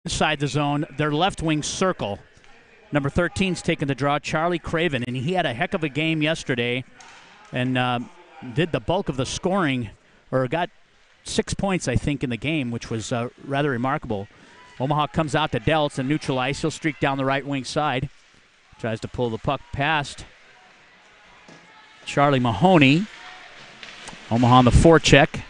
inside the zone, their left wing circle. Number 13's taking the draw, Charlie Craven, and he had a heck of a game yesterday and did the bulk of the scoring, or got 6 points, I think, in the game, which was rather remarkable. Omaha comes out to Deltz and neutral ice. He'll streak down the right wing side. Tries to pull the puck past Charlie Mahoney. Omaha on the forecheck.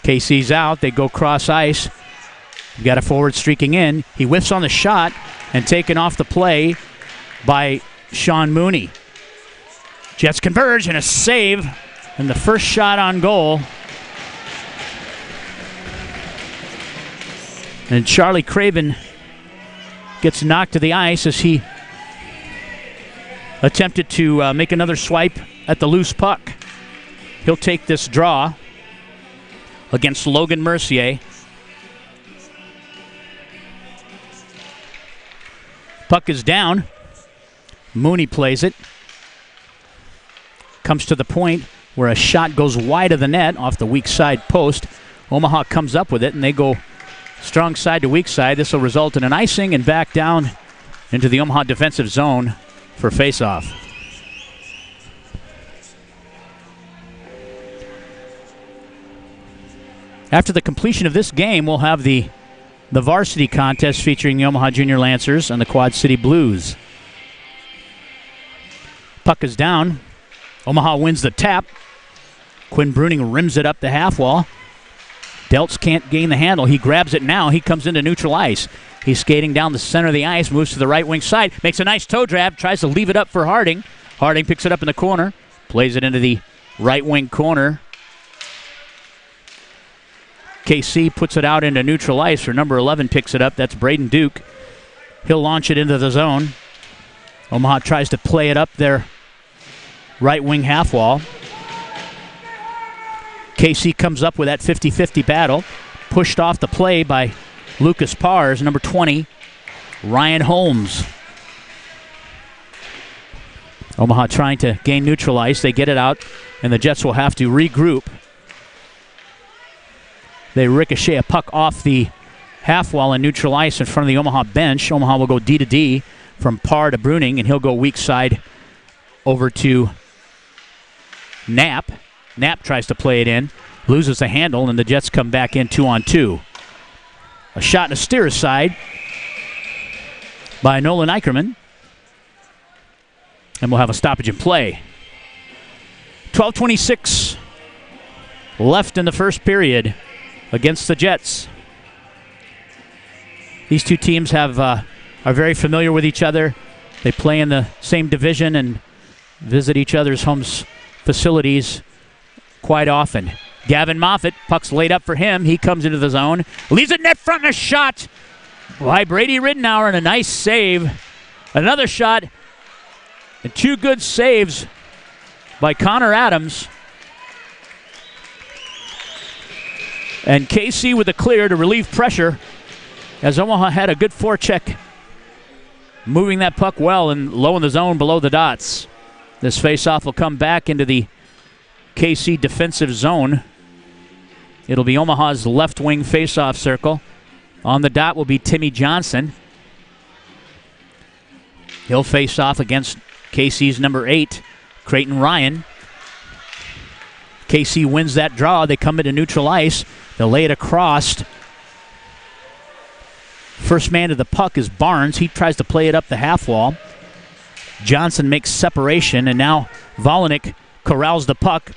KC's out. They go cross ice. You've got a forward streaking in. He whiffs on the shot and taken off the play by Sean Mooney. Jets converge and a save. And the first shot on goal. And Charlie Craven gets knocked to the ice as he attempted to make another swipe at the loose puck. He'll take this draw against Logan Mercier. Puck is down. Mooney plays it. Comes to the point where a shot goes wide of the net off the weak side post. Omaha comes up with it, and they go strong side to weak side. This will result in an icing and back down into the Omaha defensive zone for faceoff. After the completion of this game, we'll have the varsity contest featuring the Omaha Junior Lancers and the Quad City Blues. Puck is down. Omaha wins the tap. Quinn Bruning rims it up the half wall. Deltz can't gain the handle. He grabs it now. He comes into neutral ice. He's skating down the center of the ice, moves to the right wing side, makes a nice toe drag, tries to leave it up for Harding. Harding picks it up in the corner, plays it into the right wing corner. KC puts it out into neutral ice, for number 11 picks it up. That's Braden Duke. He'll launch it into the zone. Omaha tries to play it up their right wing half wall. KC comes up with that 50-50 battle. Pushed off the play by Lucas Pars, number 20, Ryan Holmes. Omaha trying to gain neutral ice. They get it out, and the Jets will have to regroup. They ricochet a puck off the half wall in neutral ice in front of the Omaha bench. Omaha will go D to D from Parr to Bruning, and he'll go weak side over to Knapp. Knapp tries to play it in, loses the handle, and the Jets come back in 2-on-2. A shot and a steer aside by Nolan Eicherman. And we'll have a stoppage in play. 12:26 left in the first period against the Jets. These two teams are very familiar with each other. They play in the same division and visit each other's home facilities quite often. Gavin Moffitt, puck's laid up for him. He comes into the zone, leaves it net front, and a shot by Brady Ridenour, and a nice save. Another shot, and two good saves by Connor Adams. And KC with the clear to relieve pressure, as Omaha had a good forecheck, moving that puck well and low in the zone below the dots. This faceoff will come back into the KC defensive zone. It'll be Omaha's left wing faceoff circle. On the dot will be Timmy Johnson. He'll face off against KC's number 8, Creighton Ryan. KC wins that draw. They come into neutral ice. They'll lay it across. First man to the puck is Barnes. He tries to play it up the half wall. Johnson makes separation, and now Volinick corrals the puck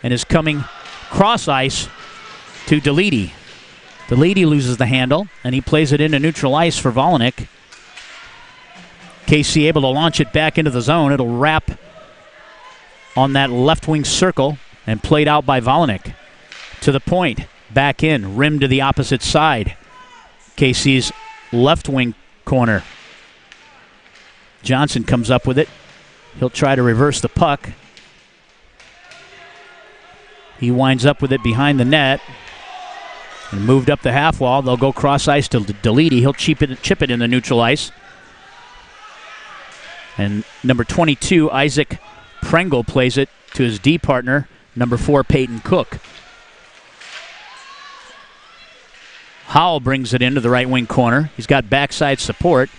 and is coming cross ice to Deledy. Deledy loses the handle, and he plays it into neutral ice for Volinick. KC able to launch it back into the zone. It'll wrap on that left wing circle and played out by Volinick. To the point, back in, rim to the opposite side. KC's left wing corner. Johnson comes up with it. He'll try to reverse the puck. He winds up with it behind the net and moved up the half wall. They'll go cross ice to Deledy. He'll chip it in the neutral ice. And number 22, Isaac Prengle, plays it to his D partner, number 4, Peyton Cook. Howell brings it into the right wing corner. He's got backside support.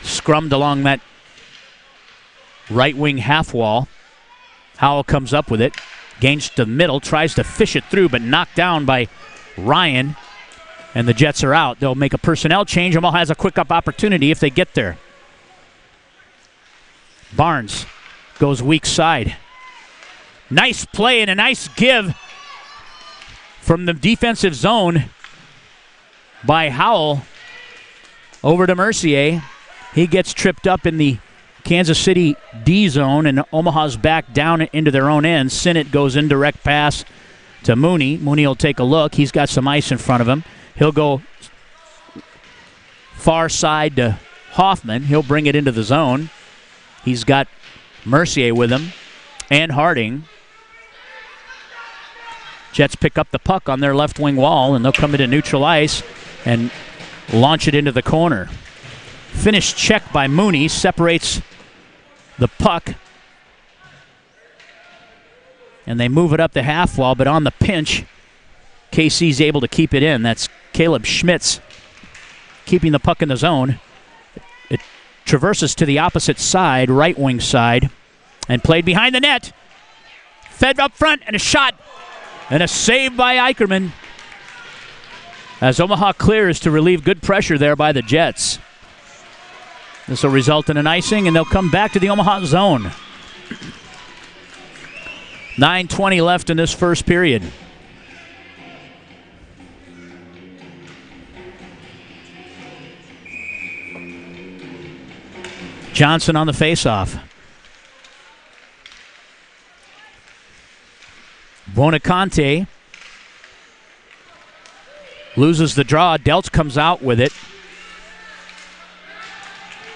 Scrummed along that right wing half wall. Howell comes up with it. Gains to the middle. Tries to fish it through, but knocked down by Ryan. And the Jets are out. They'll make a personnel change. Omaha has a quick up opportunity if they get there. Barnes goes weak side. Nice play and a nice give from the defensive zone by Howell over to Mercier. He gets tripped up in the Kansas City D zone, and Omaha's back down into their own end. Sinnott goes in direct pass to Mooney. Mooney will take a look. He's got some ice in front of him. He'll go far side to Hoffman. He'll bring it into the zone. He's got Mercier with him and Harding. Jets pick up the puck on their left wing wall, and they'll come into neutral ice and launch it into the corner. Finished check by Mooney separates the puck, and they move it up the half wall, but on the pinch, KC's able to keep it in. That's Caleb Schmitz keeping the puck in the zone. It traverses to the opposite side, right wing side, and played behind the net. Fed up front, and a shot, and a save by Eicherman as Omaha clears to relieve good pressure there by the Jets. This will result in an icing, and they'll come back to the Omaha zone. 9:20 left in this first period. Johnson on the faceoff. Buonaconte loses the draw. Deltz comes out with it,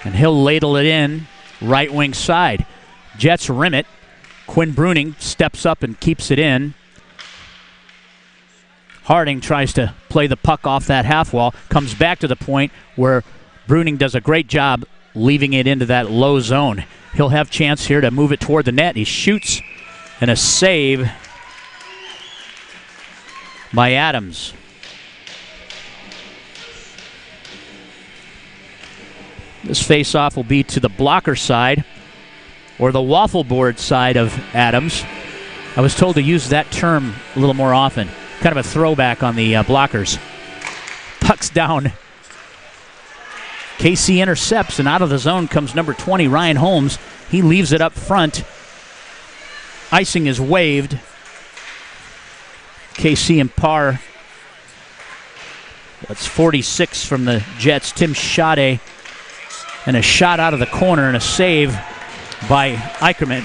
and he'll ladle it in right wing side. Jets rim it. Quinn Bruning steps up and keeps it in. Harding tries to play the puck off that half wall. Comes back to the point where Bruning does a great job leaving it into that low zone. He'll have chance here to move it toward the net. He shoots, and a save by Adams. This face-off will be to the blocker side, or the waffle board side of Adams. I was told to use that term a little more often. Kind of a throwback on the blockers. Puck's down. KC intercepts, and out of the zone comes number 20, Ryan Holmes. He leaves it up front. Icing is waved. KC in par. That's 46 from the Jets. Tim Schade. And a shot out of the corner and a save by Eicherman.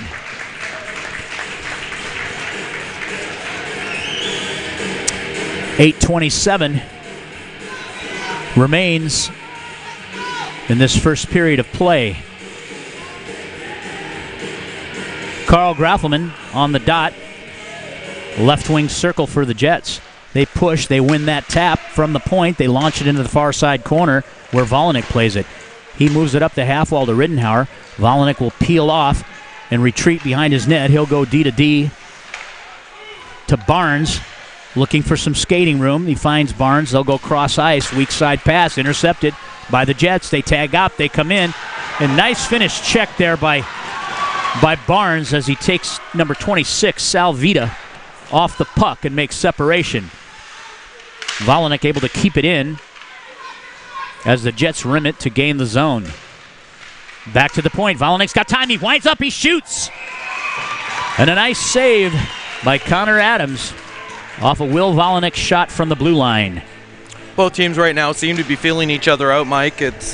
.8:27 remains in this first period of play. Carl Graffelman on the dot. Left wing circle for the Jets. They push, they win that tap from the point. They launch it into the far side corner where Volinick plays it. He moves it up the half wall to Riddenhauer. Volinick will peel off and retreat behind his net. He'll go D to D to Barnes, looking for some skating room. He finds Barnes. They'll go cross ice. Weak side pass intercepted by the Jets. They tag up. They come in. And nice finish check there by Barnes as he takes number 26, Sal Vida, off the puck and makes separation. Volinick able to keep it in as the Jets rim it to gain the zone. Back to the point. Volinick's got time. He winds up. He shoots. And a nice save by Connor Adams off a Will Volinick shot from the blue line. Both teams right now seem to be feeling each other out, Mike. It's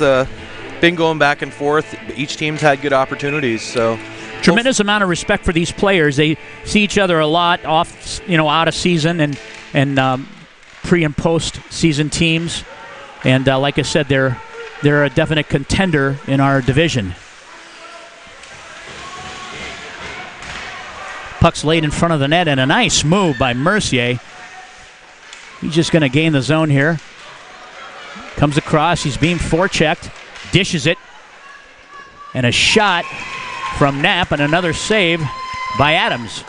been going back and forth. Each team's had good opportunities. So tremendous amount of respect for these players. They see each other a lot off, out of season and pre and post season teams. And like I said, they're a definite contender in our division. Puck's laid in front of the net, and a nice move by Mercier. He's just going to gain the zone here. Comes across. He's being forechecked. Dishes it. And a shot from Knapp, and another save by Adams.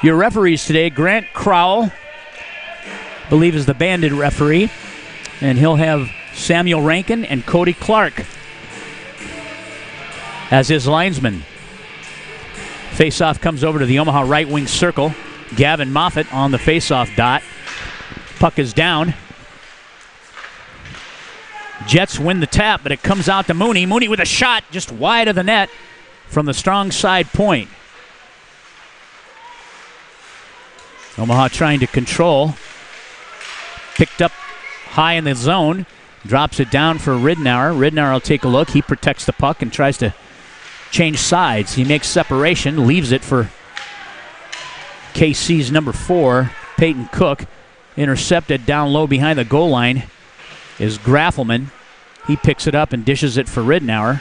Your referees today, Grant Crowell, I believe is the banded referee, and he'll have Samuel Rankin and Cody Clark as his linesmen. Faceoff comes over to the Omaha right wing circle. Gavin Moffitt on the faceoff dot. Puck is down. Jets win the tap, but it comes out to Mooney. Mooney with a shot just wide of the net from the strong side point. Omaha trying to control. Picked up high in the zone. Drops it down for Ridnour. Ridnour will take a look. He protects the puck and tries to change sides. He makes separation, leaves it for KC's number 4, Peyton Cook. Intercepted down low behind the goal line is Graffelman. He picks it up and dishes it for Ridnour.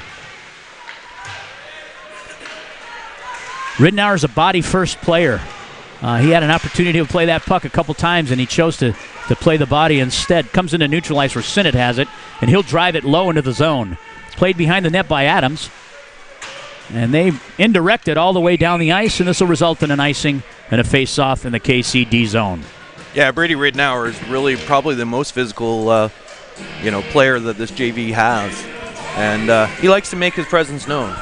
Ridnour is a body-first player. He had an opportunity to play that puck a couple times, and he chose to play the body instead. Comes into neutral ice where Sinnott has it, and he'll drive it low into the zone. Played behind the net by Adams, and they indirect it all the way down the ice, and this will result in an icing and a face-off in the KCD zone. Yeah, Brady Ridnour is really probably the most physical, player that this JV has, and he likes to make his presence known.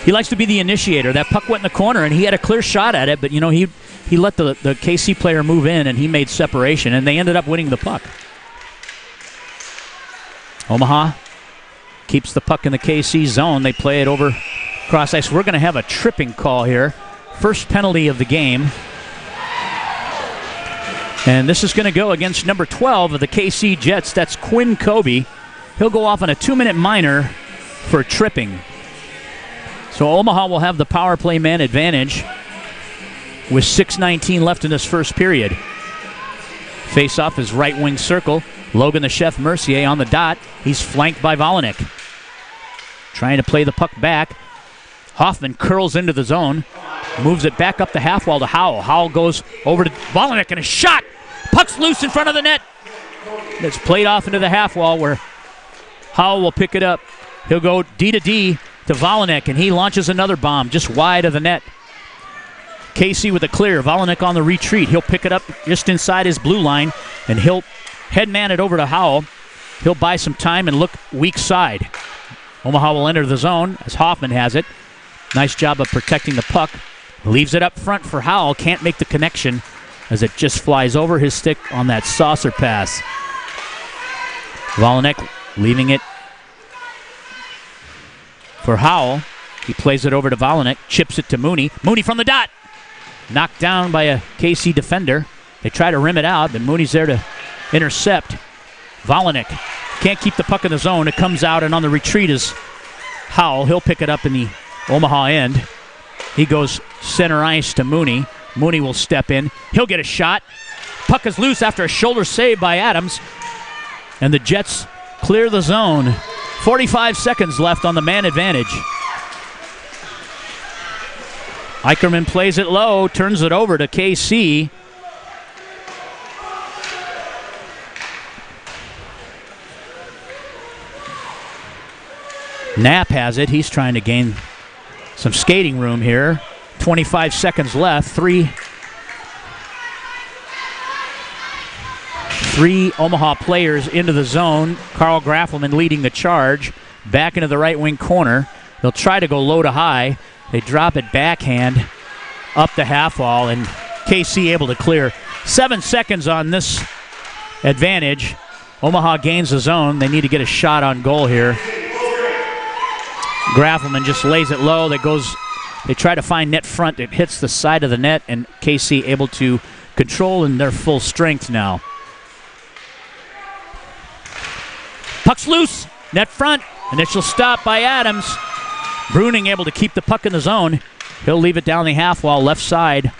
He likes to be the initiator. That puck went in the corner, and he had a clear shot at it, but he let the KC player move in, and he made separation, and they ended up winning the puck. Omaha keeps the puck in the KC zone. They play it over cross ice. We're going to have a tripping call here. First penalty of the game. And this is going to go against number 12 of the KC Jets. That's Quinn Kobe. He'll go off on a 2-minute minor for tripping. So Omaha will have the power play man advantage with 6:19 left in this first period. Face-off is right wing circle. Logan the Chef Mercier on the dot. He's flanked by Volanek. Trying to play the puck back. Hoffman curls into the zone. Moves it back up the half wall to Howell. Howell goes over to Volanek and a shot. Puck's loose in front of the net. It's played off into the half wall where Howell will pick it up. He'll go D to D to Volanek, and he launches another bomb just wide of the net. KC with a clear. Volanek on the retreat. He'll pick it up just inside his blue line, and he'll headman it over to Howell. He'll buy some time and look weak side. Omaha will enter the zone as Hoffman has it. Nice job of protecting the puck. Leaves it up front for Howell. Can't make the connection as it just flies over his stick on that saucer pass. Volanek leaving it for Howell. He plays it over to Volanek. Chips it to Mooney. Mooney from the dot. Knocked down by a KC defender. They try to rim it out, but Mooney's there to intercept. Volanek can't keep the puck in the zone. It comes out, and on the retreat is Howell. He'll pick it up in the Omaha end. He goes center ice to Mooney. Mooney will step in. He'll get a shot. Puck is loose after a shoulder save by Adams. And the Jets clear the zone. 45 seconds left on the man advantage. Eicherman plays it low, turns it over to KC. Knapp has it. He's trying to gain some skating room here. 25 seconds left. Three Omaha players into the zone. Carl Graffelman leading the charge. Back into the right wing corner. They'll try to go low to high. They drop it backhand up the half wall, and KC able to clear. 7 seconds on this advantage. Omaha gains the zone. They need to get a shot on goal here. Graffelman just lays it low. They try to find net front. It hits the side of the net, and KC able to control in their full strength now. Puck's loose. Net front. Initial stop by Adams. Bruning able to keep the puck in the zone. He'll leave it down the half wall, left side.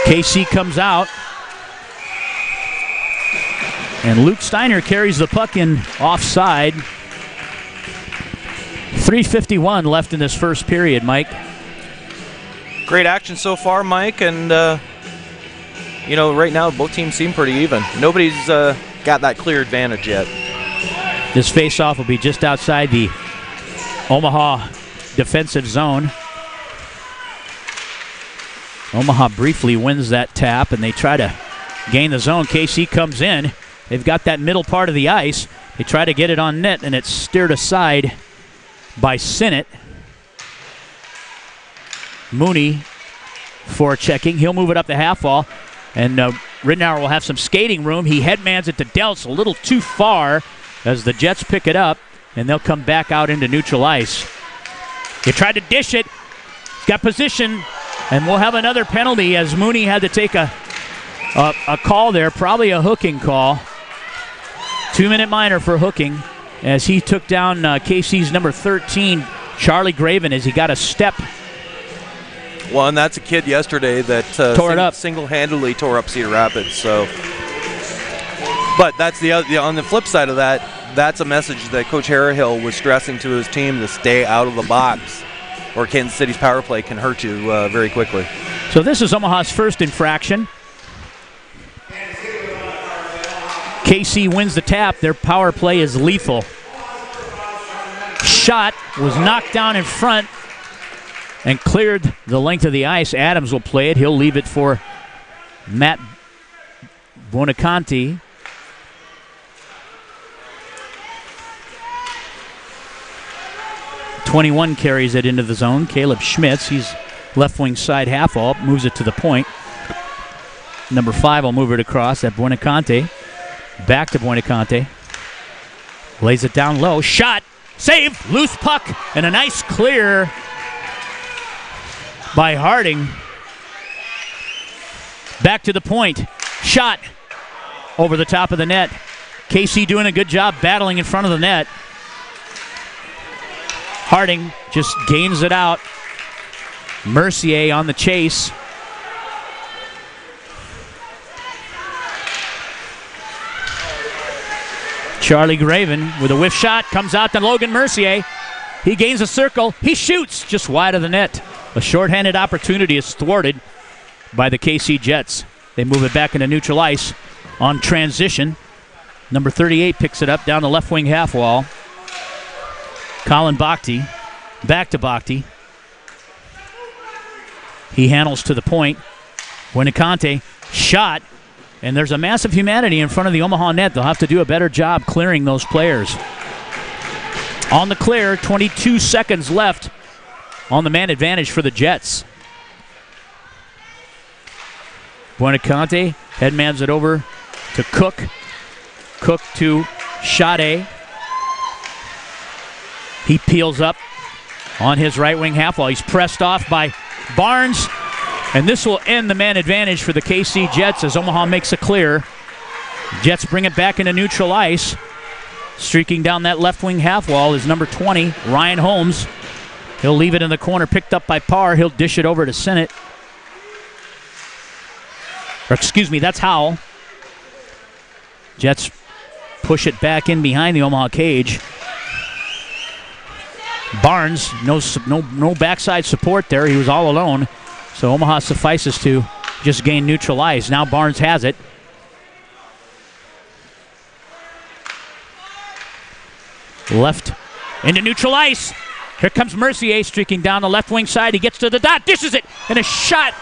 KC comes out. And Luke Steiner carries the puck in offside. 3:51 left in this first period, Mike. Great action so far, Mike, and right now both teams seem pretty even. Nobody's got that clear advantage yet. This faceoff will be just outside the Omaha defensive zone. Omaha briefly wins that tap, and they try to gain the zone. KC comes in. They've got that middle part of the ice. They try to get it on net, and it's steered aside by Sinnott. Mooney forechecking. He'll move it up the half wall, and Ridenour will have some skating room. He headmans it to Deltz a little too far as the Jets pick it up, and they'll come back out into neutral ice. He tried to dish it. Got position, and we'll have another penalty as Mooney had to take a call there, probably a hooking call. 2-minute minor for hooking as he took down KC's number 13, Charlie Graven, as he got a step. Well, and that's a kid yesterday that tore it up. Single-handedly tore up Cedar Rapids. So, but that's on the flip side of that. That's a message that Coach Harrahill was stressing to his team, to stay out of the box, or Kansas City's power play can hurt you very quickly. So this is Omaha's first infraction. KC wins the tap. Their power play is lethal. Shot was knocked down in front and cleared the length of the ice. Adams will play it. He'll leave it for Matt Buonaconti. '21 carries it into the zone. Caleb Schmitz, he's left wing side half wall, moves it to the point. Number 5 will move it across at Buonaconti. Back to Buonaconti. Lays it down low. Shot. Save. Loose puck. And a nice clear by Harding. Back to the point. Shot. Over the top of the net. KC doing a good job battling in front of the net. Harding just gains it out. Mercier on the chase. Charlie Graven with a whiff shot, comes out to Logan Mercier. He gains a circle. He shoots just wide of the net. A shorthanded opportunity is thwarted by the KC Jets. They move it back into neutral ice on transition. Number 38 picks it up down the left wing half wall. Colin Bakhti, back to Bakhti. He handles to the point. Buonaconti, shot. And there's a massive humanity in front of the Omaha net. They'll have to do a better job clearing those players. On the clear, 22 seconds left on the man advantage for the Jets. Buonaconti headmans it over to Cook. Cook to Sade. He peels up on his right wing half wall. He's pressed off by Barnes. And this will end the man advantage for the KC Jets as Omaha makes a clear. Jets bring it back into neutral ice. Streaking down that left wing half wall is number 20, Ryan Holmes. He'll leave it in the corner, picked up by Parr. He'll dish it over to Sinnott. Or excuse me, that's Howell. Jets push it back in behind the Omaha cage. Barnes, no backside support there. He was all alone. So Omaha suffices to just gain neutral ice. Now Barnes has it. Left into neutral ice. Here comes Mercier streaking down the left wing side. He gets to the dot, dishes it, and a shot.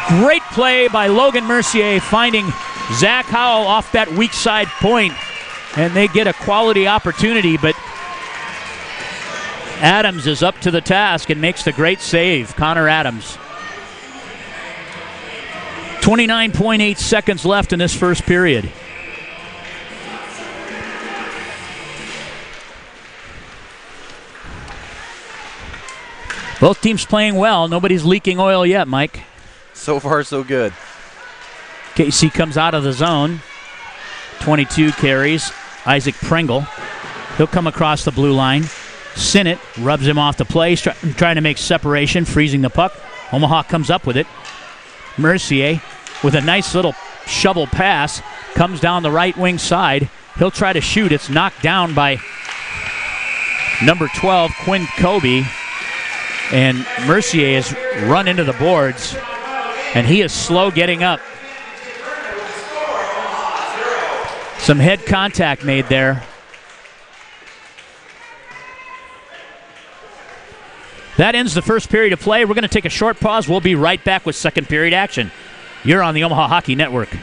Great play by Logan Mercier finding Zach Howell off that weak side point. And they get a quality opportunity, but Adams is up to the task and makes the great save. Connor Adams. 29.8 seconds left in this first period. Both teams playing well. Nobody's leaking oil yet, Mike. So far, so good. KC comes out of the zone. 22 carries. Isaac Pringle. He'll come across the blue line. Sinnott rubs him off the play, trying to make separation, freezing the puck. Omaha comes up with it. Mercier with a nice little shovel pass comes down the right wing side. He'll try to shoot. It's knocked down by number 12, Quinn Kobe. And Mercier has run into the boards, and he is slow getting up. Some head contact made there. That ends the first period of play. We're going to take a short pause. We'll be right back with second period action. You're on the Omaha Hockey Network.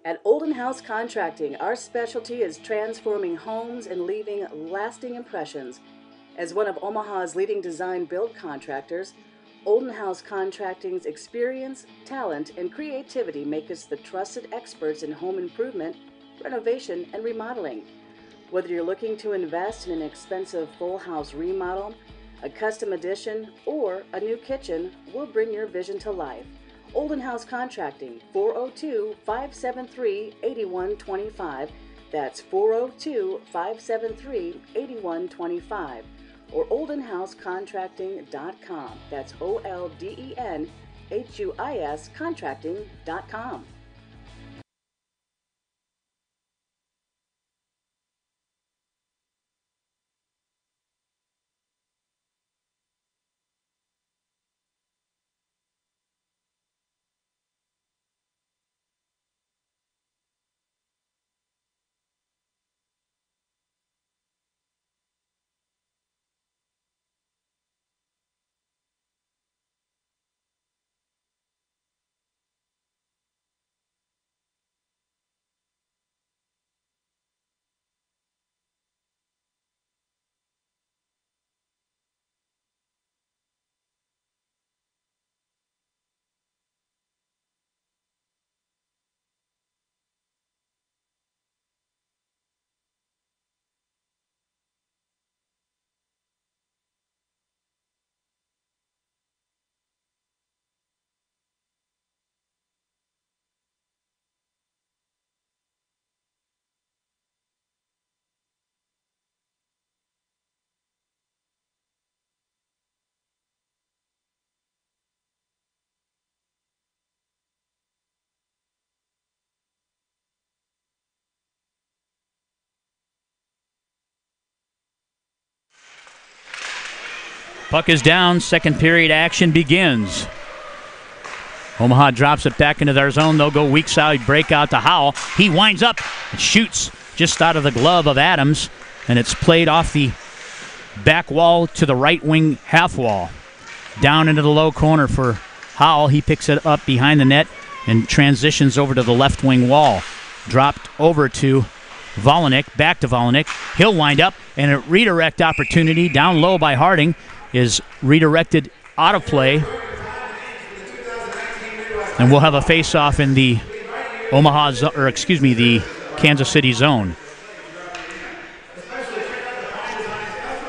At Olden House Contracting, our specialty is transforming homes and leaving lasting impressions. As one of Omaha's leading design build contractors, Olden House Contracting's experience, talent, and creativity make us the trusted experts in home improvement, renovation, and remodeling. Whether you're looking to invest in an expensive full house remodel, a custom addition, or a new kitchen, we'll bring your vision to life. Olden House Contracting, 402-573-8125. That's 402-573-8125. Or oldenhousecontracting.com. That's OLDENHUIS contracting.com. Puck is down. Second period action begins. Omaha drops it back into their zone. They'll go weak side breakout to Howell. He winds up and shoots just out of the glove of Adams, and it's played off the back wall to the right wing half wall. Down into the low corner for Howell. He picks it up behind the net and transitions over to the left wing wall. Dropped over to Volinick, back to Volinick. He'll wind up, and a redirect opportunity down low by Harding is redirected out of play. And we'll have a face-off in the the Kansas City zone.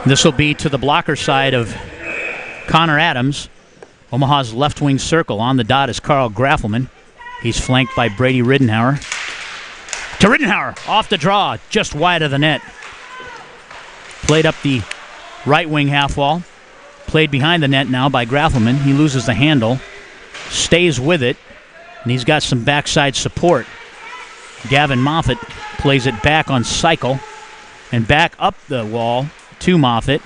This will be to the blocker side of Connor Adams. Omaha's left wing circle. On the dot is Carl Graffelman. He's flanked by Brady Riddenhauer. To Riddenhauer, off the draw, just wide of the net. Played up the right wing half wall. Played behind the net now by Graffelman. He loses the handle. Stays with it. And he's got some backside support. Gavin Moffat plays it back on cycle. And back up the wall to Moffat,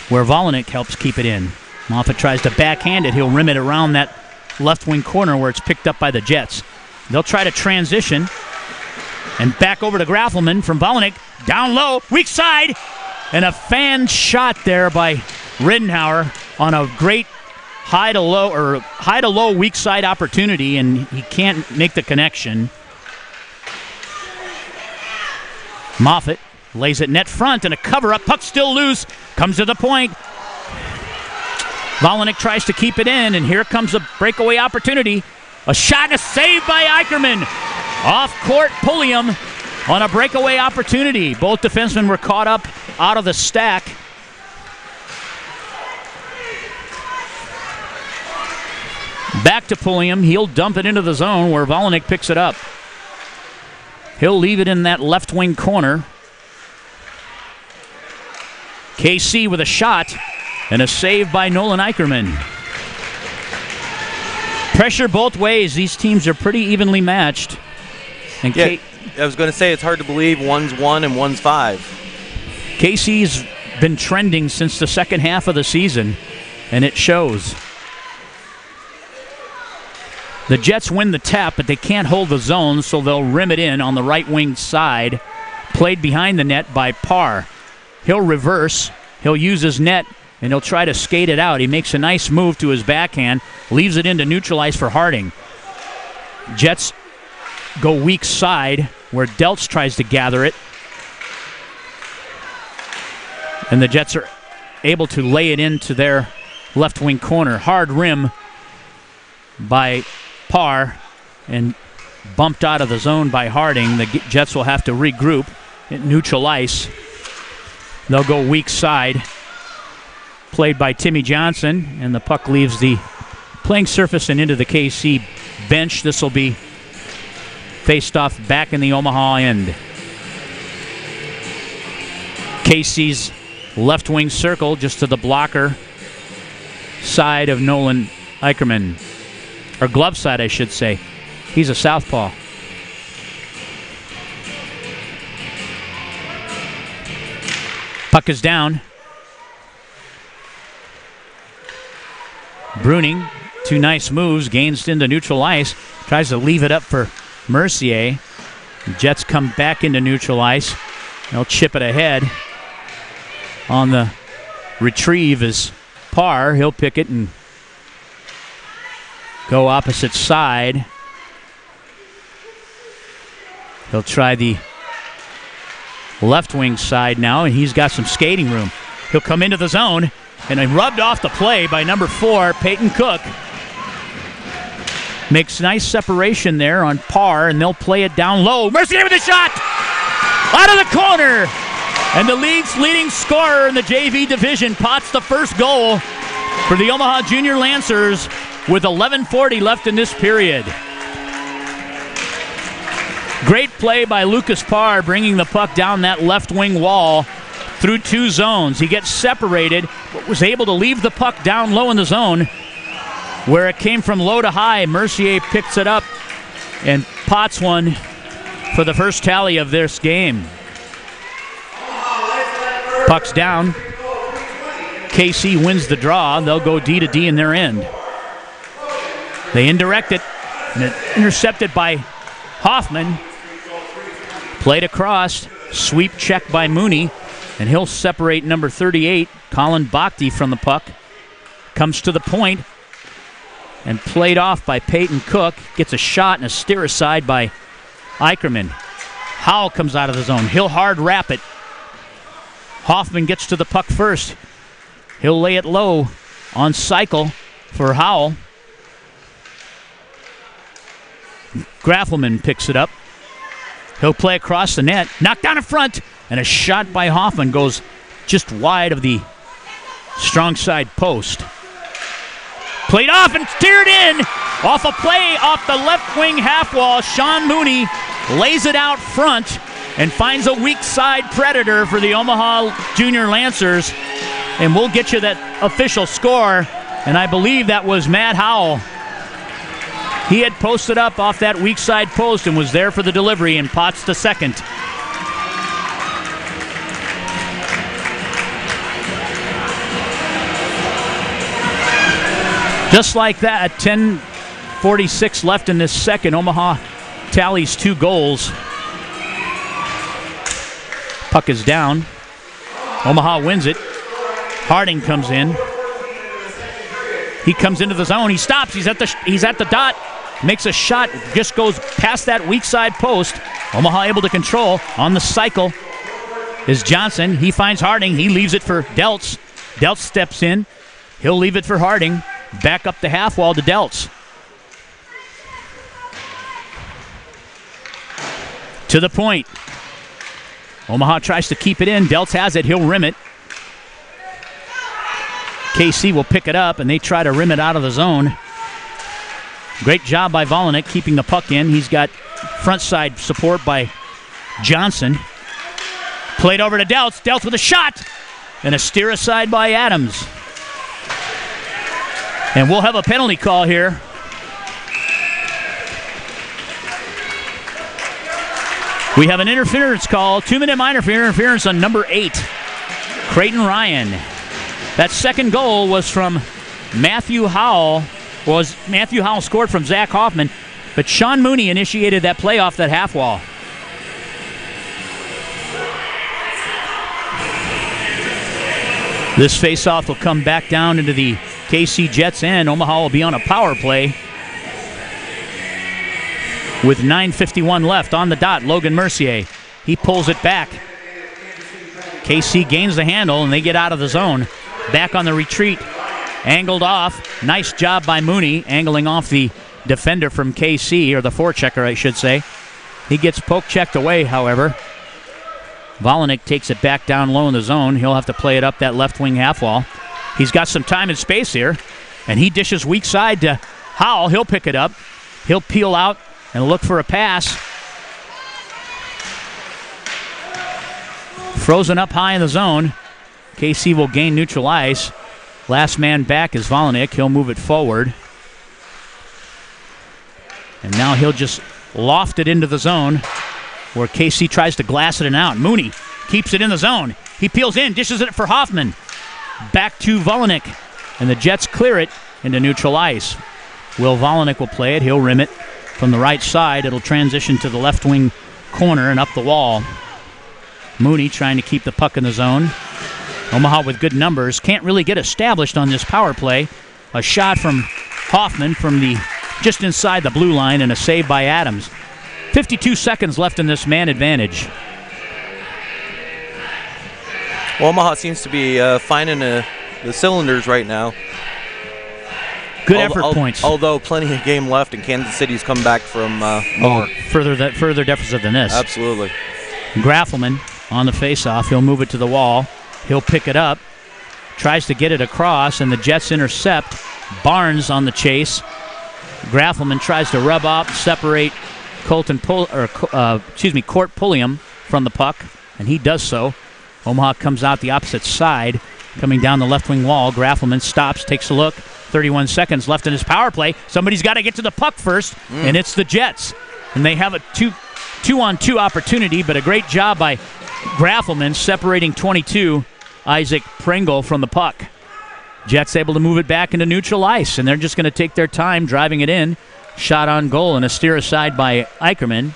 where Volinick helps keep it in. Moffat tries to backhand it. He'll rim it around that left wing corner where it's picked up by the Jets. They'll try to transition. And back over to Graffelman from Volinick. Down low, weak side. And a fan shot there by Riddenhauer on a great high to low weak side opportunity, and he can't make the connection. Moffat lays it net front, and a cover-up. Puck still loose. Comes to the point. Volinick tries to keep it in, and here comes a breakaway opportunity. A shot and a save by Eicherman. Off-court Pulliam on a breakaway opportunity. Both defensemen were caught up out of the stack. Back to Pulliam. He'll dump it into the zone where Volinick picks it up. He'll leave it in that left wing corner. KC with a shot and a save by Nolan Eicherman. Pressure both ways. These teams are pretty evenly matched. And I was going to say, it's hard to believe one's 1 and one's 5. Casey's been trending since the second half of the season, and it shows. The Jets win the tap, but they can't hold the zone, so they'll rim it in on the right wing side. Played behind the net by Parr. He'll reverse He'll use his net, and he'll try to skate it out. He makes a nice move to his backhand, leaves it into neutral ice for Harding. Jets go weak side, where Deltz tries to gather it. And the Jets are able to lay it into their left wing corner. Hard rim by Parr and bumped out of the zone by Harding. The Jets will have to regroup at neutral ice. They'll go weak side. Played by Timmy Johnson, and the puck leaves the playing surface and into the KC bench. This will be faced off back in the Omaha end. KC's left wing circle just to the blocker side of Nolan Eicherman. Or glove side, I should say. He's a southpaw. Puck is down. Bruning, 2 nice moves, gains into neutral ice, tries to leave it up for Mercier. Jets come back into neutral ice. They'll chip it ahead. On the retrieve is Parr. He'll pick it and go opposite side. He'll try the left wing side now, and he's got some skating room. He'll come into the zone, and he rubbed off the play by number 4, Peyton Cook. Makes nice separation there on Parr, and they'll play it down low. Mercier with a shot! Out of the corner! And the league's leading scorer in the JV division pots the first goal for the Omaha Junior Lancers with 11:40 left in this period. Great play by Lucas Parr, bringing the puck down that left wing wall through 2 zones. He gets separated, but was able to leave the puck down low in the zone where it came from low to high. Mercier picks it up and pots one for the first tally of this game. Puck's down. KC wins the draw. They'll go D to D in their end. They indirect it, and it's intercepted by Hoffman. Played across. Sweep check by Mooney, and he'll separate number 38, Colin Bakhti, from the puck. Comes to the point, and played off by Peyton Cook. Gets a shot and a steer aside by Eicherman. Howell comes out of the zone. He'll hard wrap it. Hoffman gets to the puck first. He'll lay it low on cycle for Howell. Graffelman picks it up. He'll play across the net. Knocked down in front. And a shot by Hoffman goes just wide of the strong side post. Played off and steered in. Off a play off the left wing half wall. Sean Mooney lays it out front and finds a weak side predator for the Omaha Junior Lancers. And we'll get you that official score. And I believe that was Matt Howell. He had posted up off that weak side post and was there for the delivery, and pots the second. Just like that, 10:46 left in this second. Omaha tallies 2 goals. Puck is down. Omaha wins it. Harding comes in. He comes into the zone. He stops. He's at the dot. Makes a shot. Just goes past that weak side post. Omaha able to control. On the cycle is Johnson. He finds Harding. He leaves it for Deltz. Deltz steps in. He'll leave it for Harding. Back up the half wall to Deltz. To the point. Omaha tries to keep it in. Deltz has it. He'll rim it. KC will pick it up, and they try to rim it out of the zone. Great job by Volanek keeping the puck in. He's got front side support by Johnson. Played over to Deltz. Deltz with a shot, and a steer aside by Adams. And we'll have a penalty call here. We have an interference call, 2-minute minor for interference on number 8, Creighton Ryan. That second goal was from Matthew Howell. Matthew Howell scored from Zach Hoffman, but Sean Mooney initiated that play off that half wall. This faceoff will come back down into the KC Jets end. Omaha will be on a power play with 9:51 left on the dot. Logan Mercier, he pulls it back. KC gains the handle and they get out of the zone. Back on the retreat, angled off. Nice job by Mooney, angling off the defender from KC, or the forechecker, I should say. He gets poke-checked away, however. Volinick takes it back down low in the zone. He'll have to play it up that left wing half wall. He's got some time and space here, and he dishes weak side to Howell. He'll pick it up. He'll peel out and look for a pass. Frozen up high in the zone. KC will gain neutral ice. Last man back is Volinick. He'll move it forward. And now he'll just loft it into the zone where KC tries to glass it and out. Mooney keeps it in the zone. He peels in, dishes it for Hoffman. Back to Volinick. And the Jets clear it into neutral ice. Will Volinick will play it. He'll rim it from the right side. It'll transition to the left wing corner and up the wall. Mooney trying to keep the puck in the zone. Omaha with good numbers. Can't really get established on this power play. A shot from Hoffman from the just inside the blue line and a save by Adams. 52 seconds left in this man advantage. Well, Omaha seems to be finding the cylinders right now. Good effort points. Although plenty of game left, and Kansas City's come back from more. Further deficit than this. Absolutely. Graffelman on the faceoff. He'll move it to the wall. He'll pick it up. Tries to get it across, and the Jets intercept. Barnes on the chase. Graffelman tries to rub up, separate Court Pulliam from the puck, and he does so. Omaha comes out the opposite side, coming down the left wing wall. Graffelman stops, takes a look. 31 seconds left in his power play. Somebody's got to get to the puck first, and it's the Jets. And they have a two-on-2 opportunity, but a great job by Graffelman separating 22, Isaac Pringle, from the puck. Jets able to move it back into neutral ice, and they're just going to take their time driving it in. Shot on goal and a steer aside by Eicherman.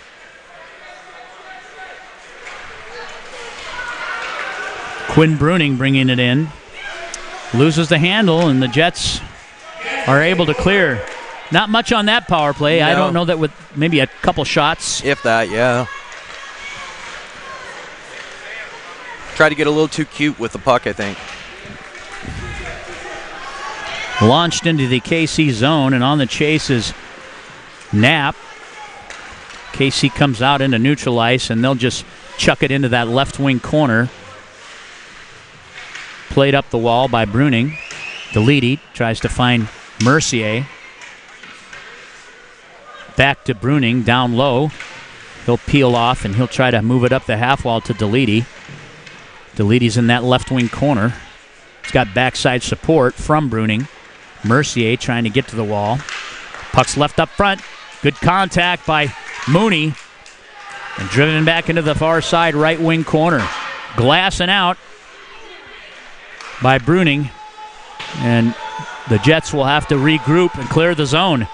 Quinn Bruning bringing it in. Loses the handle, and the Jets are able to clear. Not much on that power play. No. I don't know that with maybe a couple shots. If that, yeah. Tried to get a little too cute with the puck, I think. Launched into the KC zone, and on the chase is Knapp. KC comes out into neutral ice, and they'll just chuck it into that left wing corner. Played up the wall by Bruning. Deledy tries to find Mercier. Back to Bruning, down low. He'll peel off, and he'll try to move it up the half wall to Deledy. Deledy's in that left wing corner. He's got backside support from Bruning. Mercier trying to get to the wall. Puck's left up front. Good contact by Mooney. And driven back into the far side right wing corner. Glassing out by Bruning. And the Jets will have to regroup and clear the zone.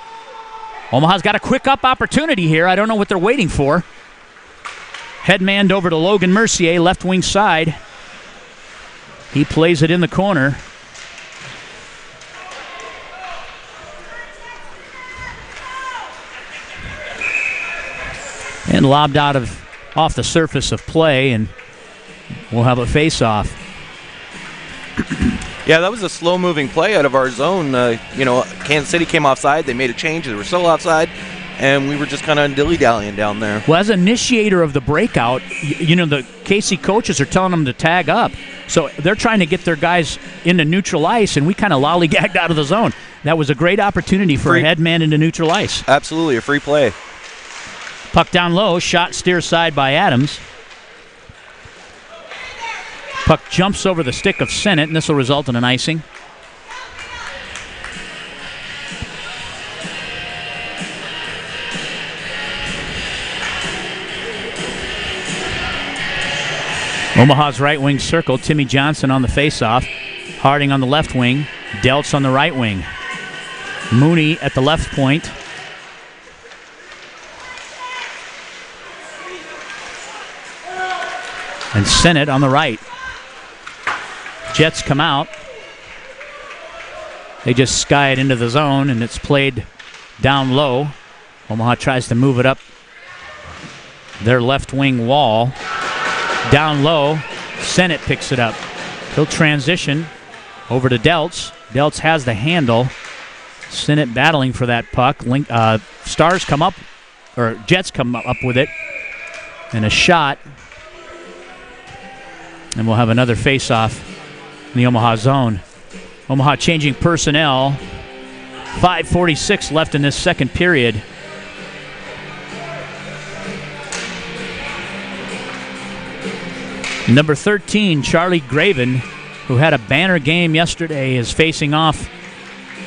Omaha's got a quick up opportunity here. I don't know what they're waiting for. Headmanned over to Logan Mercier, left wing side. He plays it in the corner. And lobbed out off the surface of play, and we'll have a face-off. Yeah, that was a slow-moving play out of our zone. Kansas City came offside. They made a change. They were still outside, and we were just kind of dilly-dallying down there. Well, as initiator of the breakout, the KC coaches are telling them to tag up. So they're trying to get their guys into neutral ice, and we kind of lollygagged out of the zone. That was a great opportunity for a head man into neutral ice. Absolutely, a free play. Puck down low, shot steer side by Adams. Puck jumps over the stick of Sennett, and this will result in an icing. Omaha's right wing circle. Timmy Johnson on the faceoff. Harding on the left wing. Deltz on the right wing. Mooney at the left point. And Sennett on the right. Jets come out. They just sky it into the zone, and it's played down low. Omaha tries to move it up their left wing wall. Down low, Sennett picks it up. He'll transition over to Deltz. Deltz has the handle. Sennett battling for that puck. Stars come up, or Jets come up with it. And a shot. And we'll have another face-off in the Omaha zone. Omaha changing personnel. 5:46 left in this second period. Number 13, Charlie Graven, who had a banner game yesterday, is facing off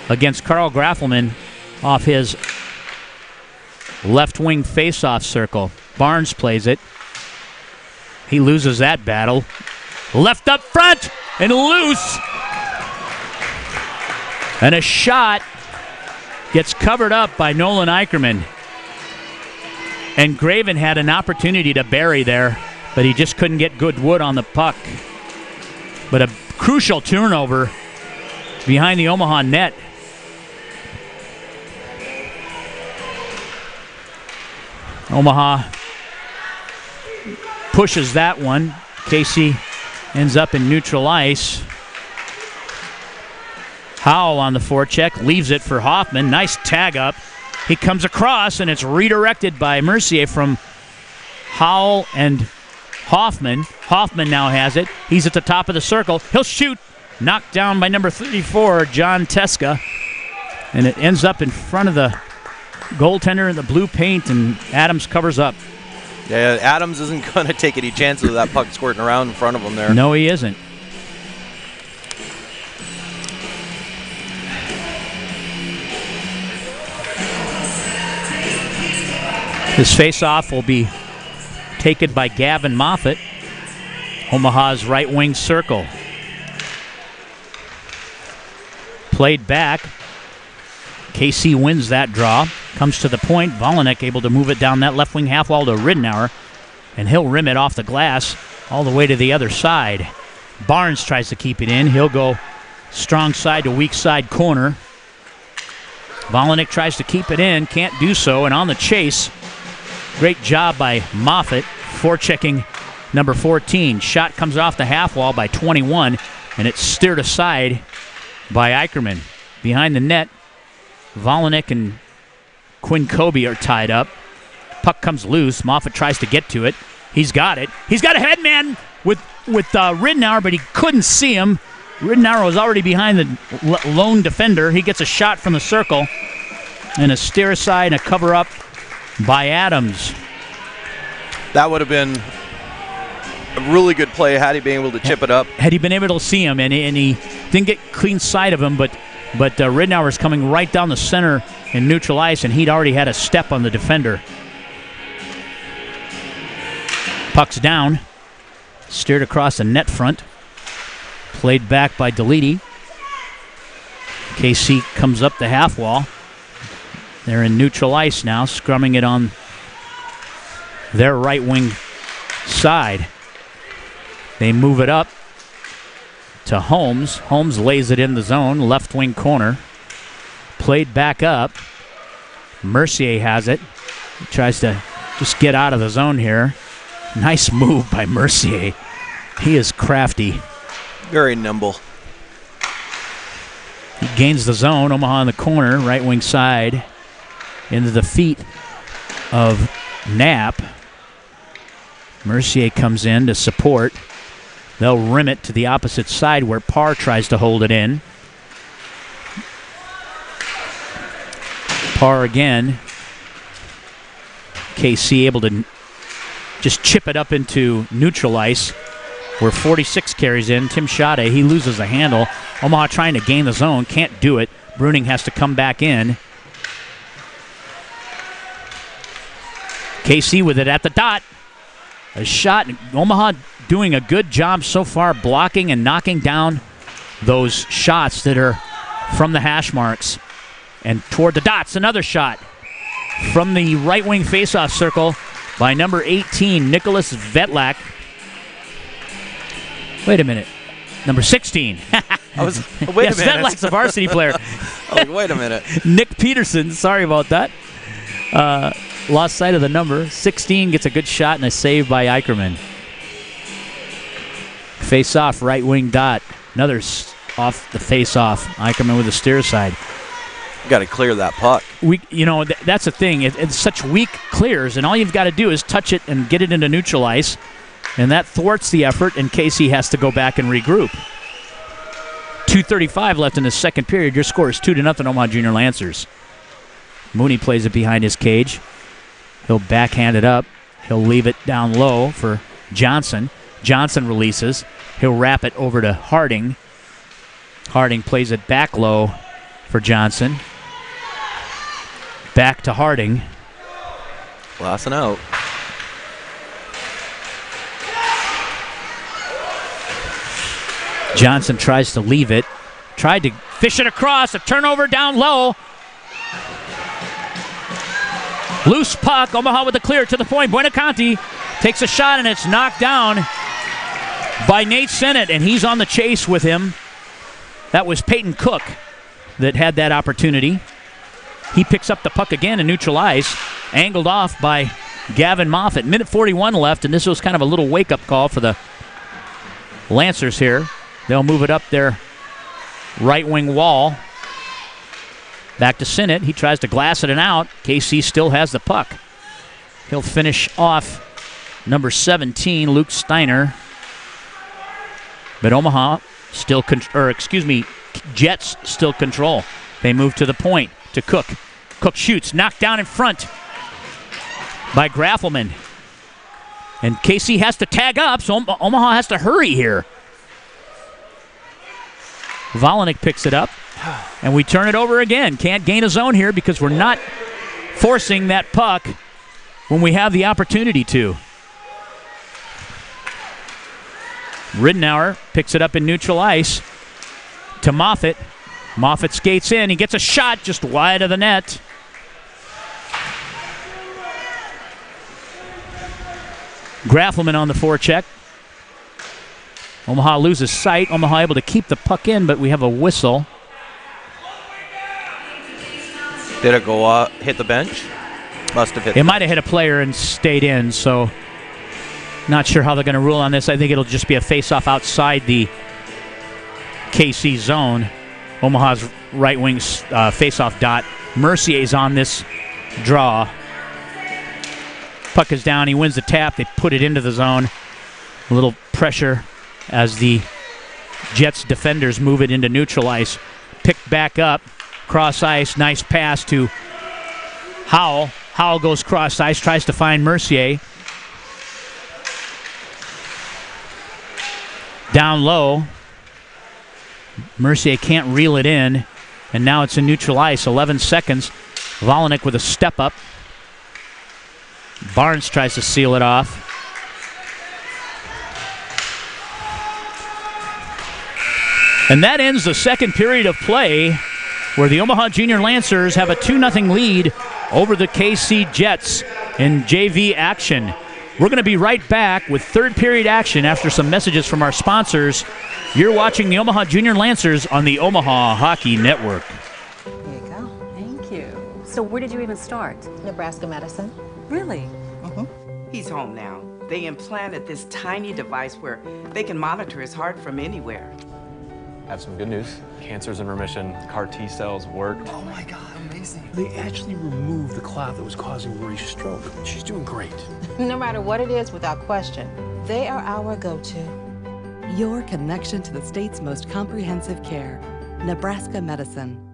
against Carl Graffelman off his left wing face-off circle. Barnes plays it. He loses that battle. Left up front and loose. And a shot gets covered up by Nolan Eicherman. And Graven had an opportunity to bury there, but he just couldn't get good wood on the puck. But a crucial turnover behind the Omaha net. Omaha pushes that one. Casey ends up in neutral ice. Howell on the forecheck, leaves it for Hoffman. Nice tag up. He comes across, and it's redirected by Mercier from Howell and Hoffman. Hoffman now has it. He's at the top of the circle. He'll shoot. Knocked down by number 34, John Teska. And it ends up in front of the goaltender in the blue paint, and Adams covers up. Yeah, Adams isn't going to take any chances of that puck squirting around in front of him there. No, he isn't. This face-off will be taken by Gavin Moffett, Omaha's right wing circle. Played back. KC wins that draw. Comes to the point. Volanek able to move it down that left wing half wall to Ridenour, and he'll rim it off the glass all the way to the other side. Barnes tries to keep it in. He'll go strong side to weak side corner. Volanek tries to keep it in. Can't do so, and on the chase. Great job by Moffett, forechecking number 14. Shot comes off the half wall by 21, and it's steered aside by Eicherman. Behind the net, Volanek and Quinn Kobe are tied up. Puck comes loose. Moffett tries to get to it. He's got it. He's got a headman with Ridenour, but he couldn't see him. Ridenour was already behind the lone defender. He gets a shot from the circle, and a steer aside and a cover up by Adams. That would have been a really good play had he been able to chip it up. Had he been able to see him, and he didn't get clean sight of him, but Ridenour was coming right down the center in neutral ice, and he'd already had a step on the defender. Puck's down. Steered across the net front. Played back by Delete. KC comes up the half wall. They're in neutral ice now, scrumming it on their right wing side. They move it up to Holmes. Holmes lays it in the zone, left wing corner. Played back up. Mercier has it. He tries to just get out of the zone here. Nice move by Mercier. He is crafty. Very nimble. He gains the zone. Omaha in the corner, right wing side. Into the feet of Knapp. Mercier comes in to support. They'll rim it to the opposite side where Parr tries to hold it in. Parr again. KC able to just chip it up into neutral ice where 46 carries in. Tim Schade, he loses the handle. Omaha trying to gain the zone, can't do it. Bruning has to come back in. KC with it at the dot. A shot. Omaha doing a good job so far blocking and knocking down those shots that are from the hash marks. And toward the dots, another shot from the right wing faceoff circle by number 18, Nicholas Vetlak. Wait a minute. Number 16. I was, wait a minute. Svetlack's a varsity player. I'm like, wait a minute. Nick Peterson, sorry about that. Lost sight of the number. 16 gets a good shot and a save by Eicherman. Face off, right wing dot. Another off the face off. Eicherman with a steer side. Got to clear that puck. That's the thing. It's such weak clears, and all you've got to do is touch it and get it into neutral ice, and that thwarts the effort, and Casey has to go back and regroup. 2:35 left in the second period. Your score is 2-0 Omaha Junior Lancers. Mooney plays it behind his cage. He'll backhand it up. He'll leave it down low for Johnson. Johnson releases. He'll wrap it over to Harding. Harding plays it back low for Johnson. Back to Harding. Glassing out. Johnson tries to leave it. Tried to fish it across. A turnover down low. Loose puck. Omaha with the clear to the point. Buenaconti takes a shot, and it's knocked down by Nate Sennett, and he's on the chase with him. That was Peyton Cook that had that opportunity. He picks up the puck again in neutral ice. Angled off by Gavin Moffett. Minute 41 left, and this was kind of a little wake-up call for the Lancers here. They'll move it up their right wing wall. Back to Sinnott. He tries to glass it and out. KC still has the puck. He'll finish off number 17, Luke Steiner. But Omaha still, Jets still control. They move to the point to Cook. Cook shoots, knocked down in front by Graffelman. And KC has to tag up, so Omaha has to hurry here. Volinick picks it up, and we turn it over again. Can't gain a zone here because we're not forcing that puck when we have the opportunity to. Ridenour picks it up in neutral ice to Moffett. Moffett skates in. He gets a shot just wide of the net. Graffelman on the forecheck. Omaha loses sight. Omaha able to keep the puck in, but we have a whistle. Did it go hit the bench? Must have hit. It might have hit a player and stayed in, so not sure how they're going to rule on this. I think it'll just be a face-off outside the KC zone. Omaha's right wing face-off dot. Mercier's on this draw. Puck is down. He wins the tap. They put it into the zone. A little pressure as the Jets defenders move it into neutral ice. Picked back up. Cross ice. Nice pass to Howell. Howell goes cross ice. Tries to find Mercier. Down low. Mercier can't reel it in. And now it's in neutral ice. 11 seconds. Volinick with a step up. Barnes tries to seal it off. And that ends the second period of play, where the Omaha Junior Lancers have a 2-0 lead over the KC Jets in JV action. We're going to be right back with third period action after some messages from our sponsors. You're watching the Omaha Junior Lancers on the Omaha Hockey Network. Here you go. Thank you. So where did you even start? Nebraska Medicine. Really? He's home now. They implanted this tiny device where they can monitor his heart from anywhere. I have some good news. Cancer's in remission. CAR T cells work. Oh my God, amazing. They actually removed the clot that was causing Marie's stroke. She's doing great. No matter what it is, without question, they are our go-to. Your connection to the state's most comprehensive care. Nebraska Medicine.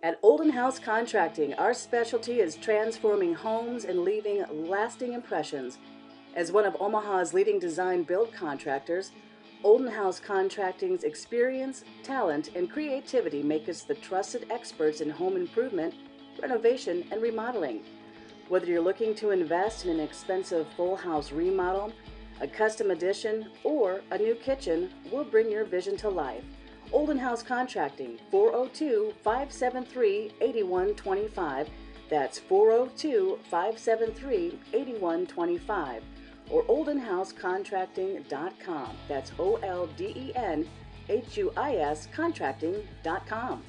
At Olden House Contracting, our specialty is transforming homes and leaving lasting impressions. As one of Omaha's leading design build contractors, Olden House Contracting's experience, talent, and creativity make us the trusted experts in home improvement, renovation, and remodeling. Whether you're looking to invest in an expensive full house remodel, A custom addition or a new kitchen will bring your vision to life. Olden House Contracting, 402-573-8125. That's 402-573-8125. Or oldenhousecontracting.com. That's OLDENHUIS contracting.com.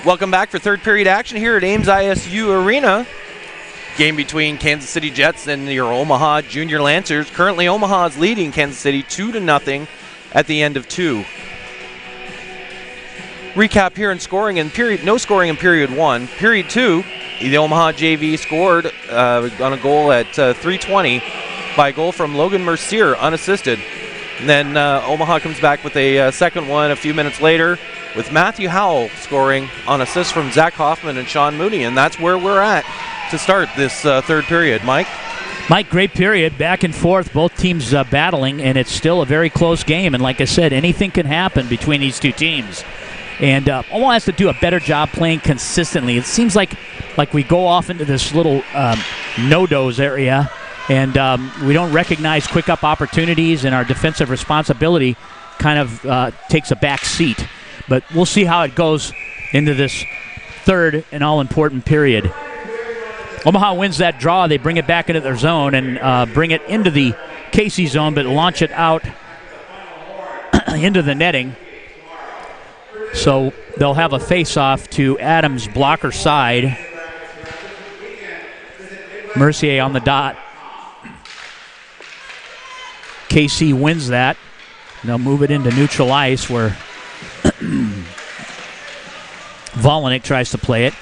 Welcome back for third period action here at Ames ISU Arena. Game between Kansas City Jets and your Omaha Junior Lancers. Currently, Omaha is leading Kansas City 2-0 at the end of 2. Recap here in scoring in period. No scoring in period 1. Period 2, the Omaha JV scored on a goal at 3:20 by a goal from Logan Mercier, unassisted. And then Omaha comes back with a second one a few minutes later, with Matthew Howell scoring on assist from Zach Hoffman and Sean Mooney, and that's where we're at to start this third period. Mike, great period, back and forth, both teams battling, and it's still a very close game. And like I said, anything can happen between these two teams. And Omaha has to do a better job playing consistently. It seems like we go off into this little no-dose area, and we don't recognize quick-up opportunities, and our defensive responsibility kind of takes a back seat. But we'll see how it goes into this third and all-important period. Omaha wins that draw. They bring it back into their zone and bring it into the Casey zone, but launch it out into the netting. So they'll have a face-off to Adams' blocker side. Mercier on the dot. KC wins that. They'll move it into neutral ice where Volinick tries to play it.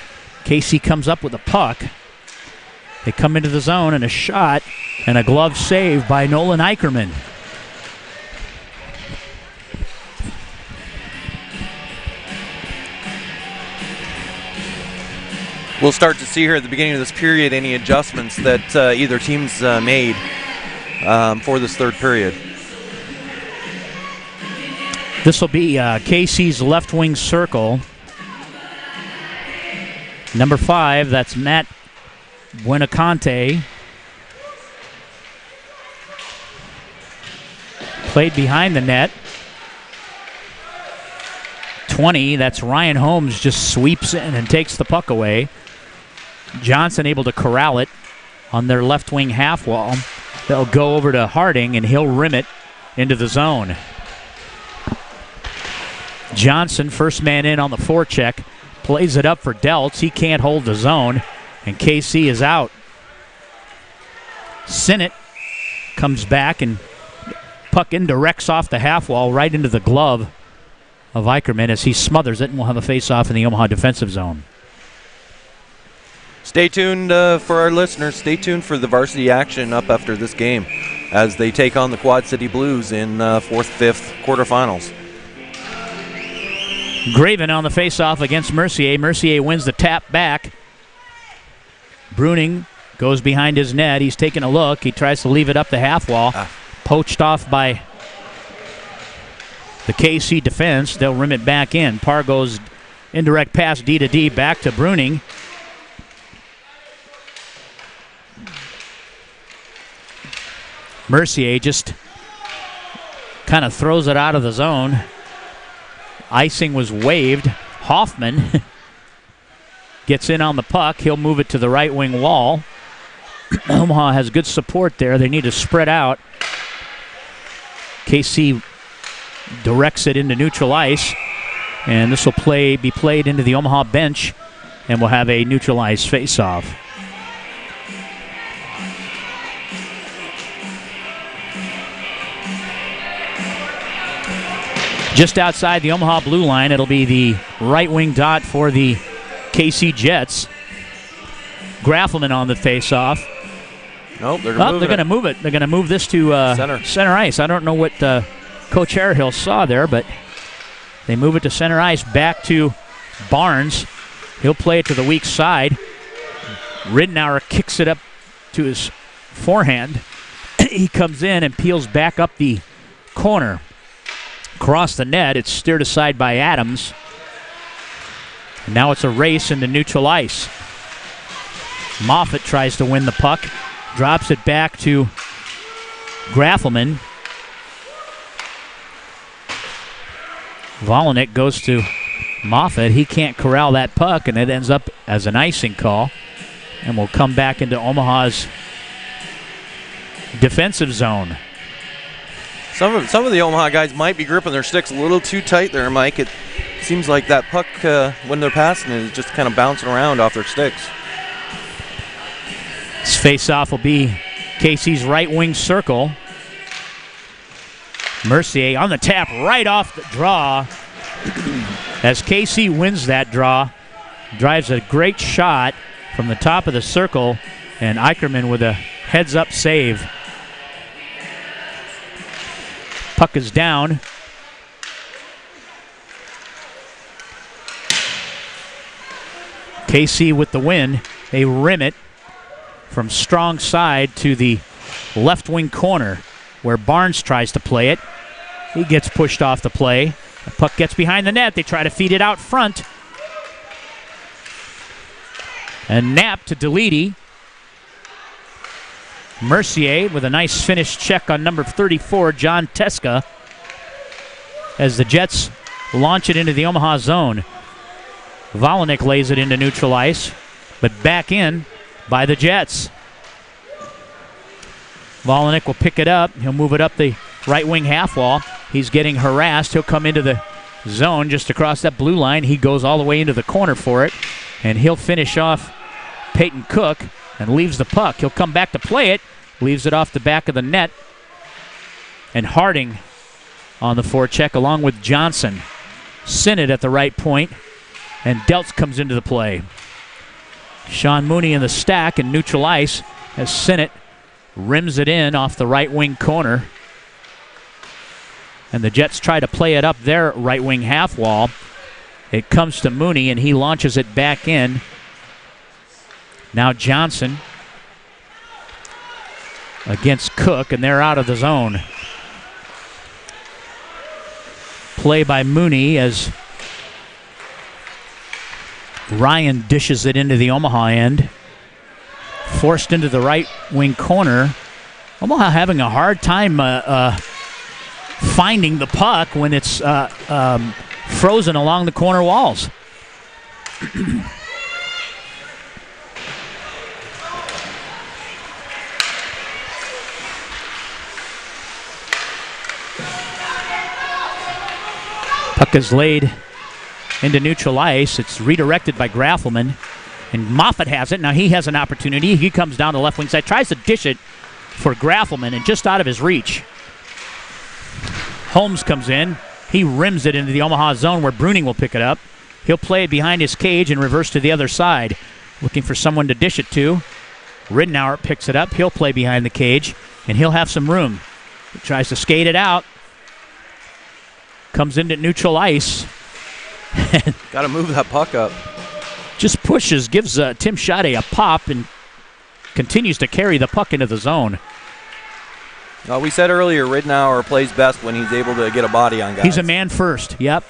KC comes up with a puck. They come into the zone and a shot and a glove save by Nolan Eicherman. we'll start to see here at the beginning of this period any adjustments that either team's made for this third period. This will be KC's left wing circle. Number 5, that's Matt Buenacante. Played behind the net. 20, that's Ryan Holmes, just sweeps in and takes the puck away. Johnson able to corral it on their left wing half wall. They'll go over to Harding and he'll rim it into the zone. Johnson, first man in on the forecheck, plays it up for Deltz. He can't hold the zone, and KC is out. Sinnott comes back, and puck indirects off the half wall right into the glove of Eicherman as he smothers it, and we'll have a face-off in the Omaha defensive zone. Stay tuned for our listeners. Stay tuned for the varsity action up after this game as they take on the Quad City Blues in 4th, 5th quarterfinals. Graven on the face-off against Mercier. Mercier wins the tap back. Bruning goes behind his net. He's taking a look. He tries to leave it up the half wall. Poached off by the KC defense. They'll rim it back in. Parr goes indirect pass D to D back to Bruning. Mercier just kind of throws it out of the zone. Icing was waived. Hoffman gets in on the puck. He'll move it to the right wing wall. Omaha has good support there. They need to spread out. KC directs it into neutral ice, and this will be played into the Omaha bench, and we'll have a neutral ice face-off. Just outside the Omaha blue line, it'll be the right wing dot for the KC Jets. Graffelman on the face-off. Nope, they're going to move it. They're going to move this to center ice. I don't know what Coach Harehill saw there, but they move it to center ice, back to Barnes. He'll play it to the weak side. Ridenour kicks it up to his forehand. He comes in and peels back up the corner. Across the net, it's steered aside by Adams. And now it's a race into neutral ice. Moffitt tries to win the puck. Drops it back to Graffelman. Volinick goes to Moffitt. He can't corral that puck, and it ends up as an icing call. And we'll come back into Omaha's defensive zone. Some of the Omaha guys might be gripping their sticks a little too tight there, Mike. It seems like that puck, when they're passing it, is just kind of bouncing around off their sticks. This face-off will be KC's right wing circle. Mercier on the tap right off the draw. As KC wins that draw, drives a great shot from the top of the circle, and Eicherman with a heads-up save. Puck is down. KC with the win. They rim it from strong side to the left wing corner where Barnes tries to play it. He gets pushed off the play. The puck gets behind the net. They try to feed it out front. And Knapp to Deledy. Mercier with a nice finish check on number 34, John Teska, as the Jets launch it into the Omaha zone. Volanek lays it into neutral ice, but back in by the Jets. Volanek will pick it up. He'll move it up the right wing half wall. He's getting harassed. He'll come into the zone just across that blue line. He goes all the way into the corner for it, and he'll finish off Peyton Cook and leaves the puck. He'll come back to play it, leaves it off the back of the net, and Harding on the forecheck along with Johnson. Sinnott at the right point, and Deltz comes into the play. Sean Mooney in the stack and neutral ice as Sinnott rims it in off the right wing corner. And the Jets try to play it up their right wing half wall. It comes to Mooney, and he launches it back in. Now Johnson against Cook, and they're out of the zone. Play by Mooney as Ryan dishes it into the Omaha end. Forced into the right wing corner. Omaha having a hard time finding the puck when it's frozen along the corner walls. Puck is laid into neutral ice. It's redirected by Graffelman, and Moffitt has it. Now he has an opportunity. He comes down the left wing side, tries to dish it for Graffelman, and just out of his reach. Holmes comes in. He rims it into the Omaha zone where Bruning will pick it up. He'll play it behind his cage and reverse to the other side, looking for someone to dish it to. Ridenour picks it up. He'll play behind the cage, and he'll have some room. He tries to skate it out. Comes into neutral ice. Got to move that puck up. Just pushes, gives Tim Schade a pop, and continues to carry the puck into the zone. We said earlier, Ridenour plays best when he's able to get a body on guys. He's a man first, yep.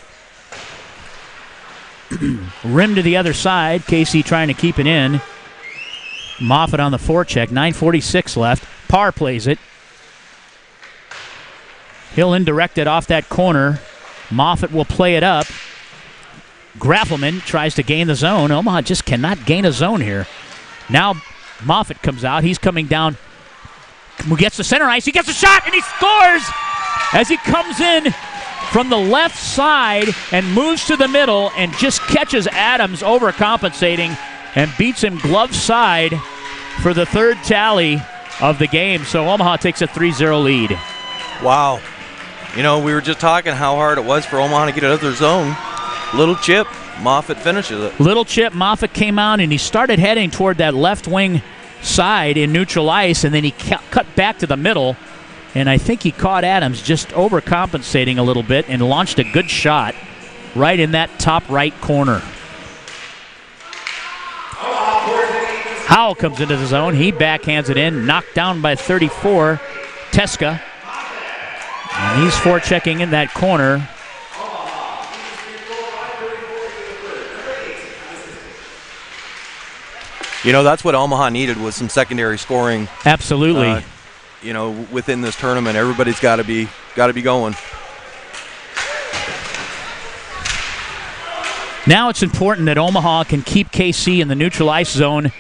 Rim to the other side. Casey trying to keep it in. Moffitt on the forecheck. 9:46 left. Parr plays it. He'll indirect it off that corner. Moffitt will play it up. Graffelman tries to gain the zone. Omaha just cannot gain a zone here. Now Moffitt comes out. He's coming down. Who gets the center ice. He gets a shot, and he scores as he comes in from the left side and moves to the middle and just catches Adams overcompensating and beats him glove side for the third tally of the game. So Omaha takes a 3-0 lead. Wow. You know, we were just talking how hard it was for Omaha to get out of their zone. Little chip, Moffitt finishes it. Little chip, Moffitt came out, and he started heading toward that left wing side in neutral ice, and then he cut back to the middle, and I think he caught Adams just overcompensating a little bit and launched a good shot right in that top right corner. Howell comes into the zone. He backhands it in, knocked down by 34, Teska. And he's forechecking in that corner. You know, that's what Omaha needed, was some secondary scoring. Absolutely. You know, within this tournament, everybody's got to be going. Now it's important that Omaha can keep KC in the neutral ice zone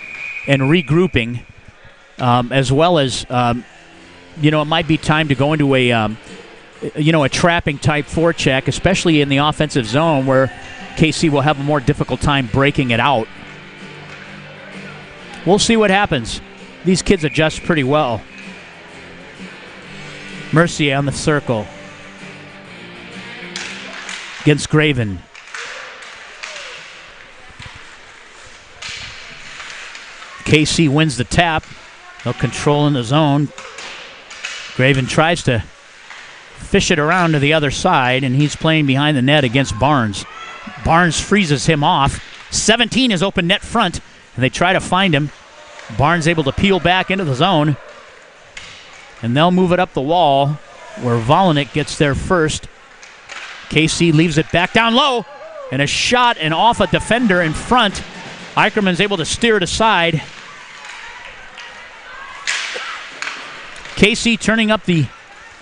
and regrouping, as well as, you know, it might be time to go into a trapping type forecheck, especially in the offensive zone where KC will have a more difficult time breaking it out. We'll see what happens. These kids adjust pretty well. Mercier on the circle against Graven. KC wins the tap. They'll control in the zone. Graven tries to fish it around to the other side, and he's playing behind the net against Barnes. Barnes freezes him off. 17 is open net front, and they try to find him. Barnes able to peel back into the zone, and they'll move it up the wall where Volinick gets there first. KC leaves it back down low, and a shot and off a defender in front. Eicherman's able to steer it aside. KC turning up the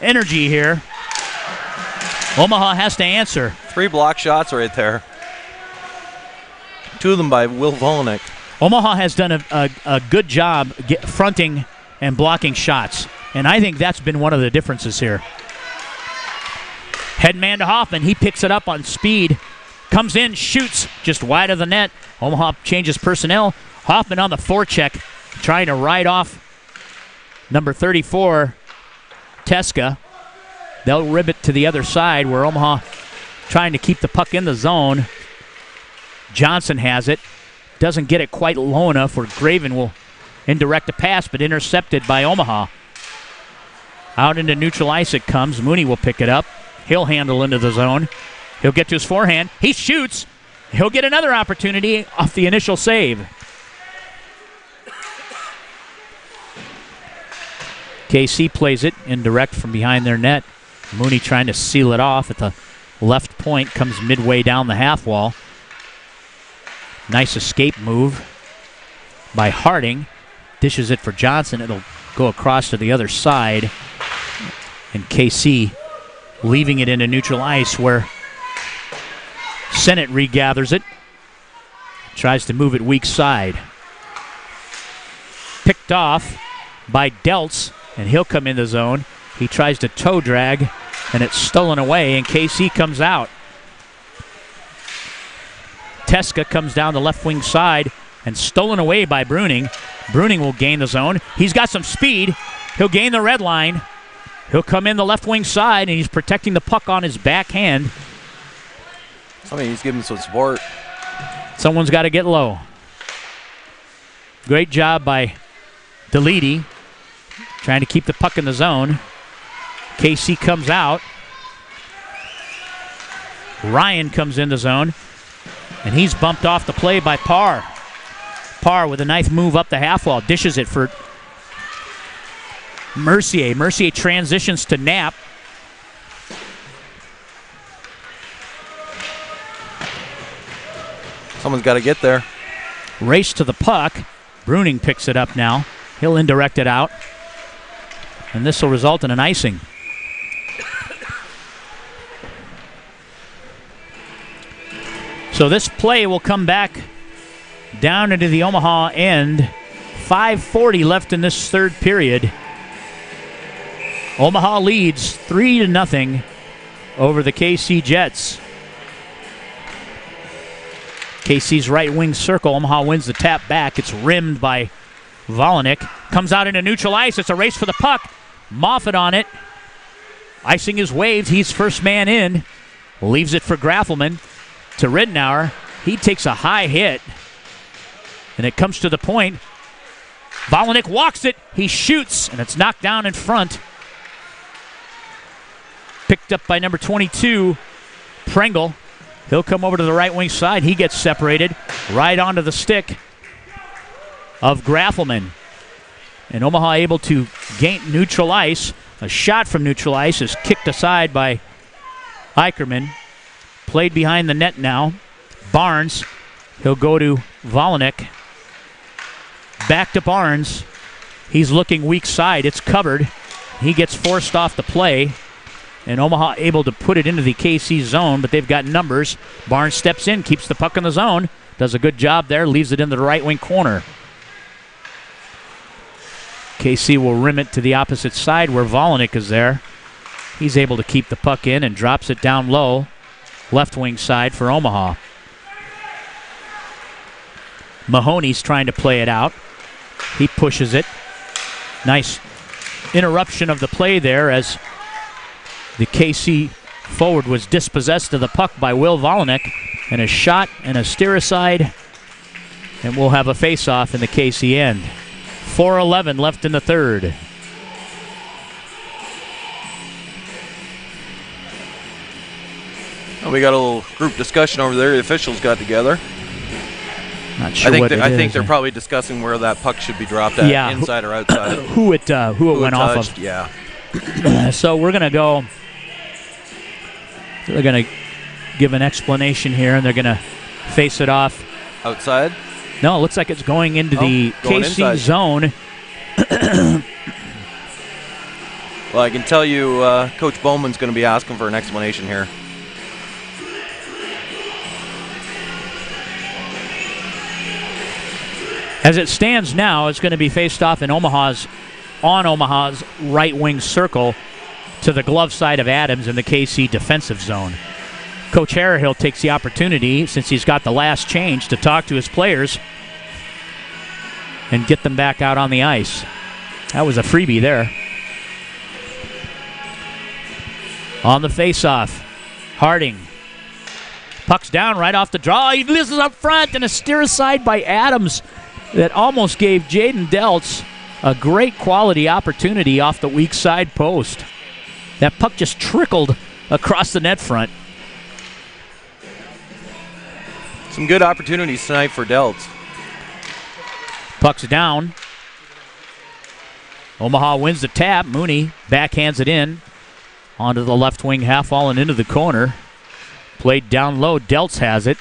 energy here. Omaha has to answer. 3 block shots right there. 2 of them by Will Volinick. Omaha has done a good job fronting and blocking shots, and I think that's been one of the differences here. Head man to Hoffman. He picks it up on speed. Comes in, shoots just wide of the net. Omaha changes personnel. Hoffman on the forecheck, trying to ride off number 34, Teska. They'll rib it to the other side where Omaha trying to keep the puck in the zone. Johnson has it. Doesn't get it quite low enough where Graven will indirect a pass, but intercepted by Omaha. Out into neutral ice it comes. Mooney will pick it up. He'll handle into the zone. He'll get to his forehand. He shoots. He'll get another opportunity off the initial save. KC plays it indirect from behind their net. Mooney trying to seal it off at the left point. Comes midway down the half wall. Nice escape move by Harding. Dishes it for Johnson. It'll go across to the other side. And KC leaving it into neutral ice where Sennett regathers it. Tries to move it weak side. Picked off by Deltz, and he'll come in the zone. He tries to toe drag, and it's stolen away, and KC comes out. Teska comes down the left wing side and stolen away by Bruning. Bruning will gain the zone. He's got some speed. He'll gain the red line. He'll come in the left wing side, and he's protecting the puck on his backhand. He's giving some support. Someone's got to get low. Great job by Deledy, trying to keep the puck in the zone. KC comes out. Ryan comes in the zone, and he's bumped off the play by Parr. Parr with a nice move up the half wall, dishes it for Mercier. Mercier transitions to Knapp. Someone's got to get there. Race to the puck. Bruning picks it up now. He'll indirect it out. And this will result in an icing. So this play will come back down into the Omaha end. 5:40 left in this third period. Omaha leads 3-0 over the KC Jets. KC's right wing circle. Omaha wins the tap back. It's rimmed by Volinick. Comes out into neutral ice. It's a race for the puck. Moffat on it. Icing is waved. He's first man in. Leaves it for Graffelman to Ridnour. He takes a high hit. And it comes to the point. Volinick walks it. He shoots. And it's knocked down in front. Picked up by number 22, Pringle. He'll come over to the right wing side. He gets separated right onto the stick of Graffelman. And Omaha able to gain neutral ice. A shot from neutral ice is kicked aside by Eicherman. Played behind the net now. Barnes. He'll go to Volinick. Back to Barnes. He's looking weak side. It's covered. He gets forced off the play. And Omaha able to put it into the KC zone, but they've got numbers. Barnes steps in, keeps the puck in the zone. Does a good job there, leaves it in the right wing corner. KC will rim it to the opposite side where Volinick is there. He's able to keep the puck in and drops it down low. Left wing side for Omaha. Mahoney's trying to play it out. He pushes it. Nice interruption of the play there as the KC forward was dispossessed of the puck by Will Volanek. And a shot and a steer aside. And we'll have a face-off in the KC end. 4:11 left in the third. Well, we got a little group discussion over there. The officials got together. Not sure what it is. I think they're probably discussing where that puck should be dropped at, yeah, inside or outside. Who it went touched, off of. Yeah. So we're going to go. They're going to give an explanation here, and they're going to face it off. Outside? No, it looks like it's going into the KC inside. zone. Well, I can tell you Coach Bowman's going to be asking for an explanation here. As it stands now, it's going to be faced off in Omaha's right wing circle to the glove side of Adams in the KC defensive zone. Coach Harrahill takes the opportunity, since he's got the last change, to talk to his players and get them back out on the ice. That was a freebie there. On the faceoff, Harding. Puck's down right off the draw. He misses up front, and a steer aside by Adams that almost gave Jaden Deltz a great quality opportunity off the weak side post. That puck just trickled across the net front. Some good opportunities tonight for Deltz. Puck's down. Omaha wins the tap. Mooney backhands it in onto the left wing half wall and into the corner. Played down low. Deltz has it.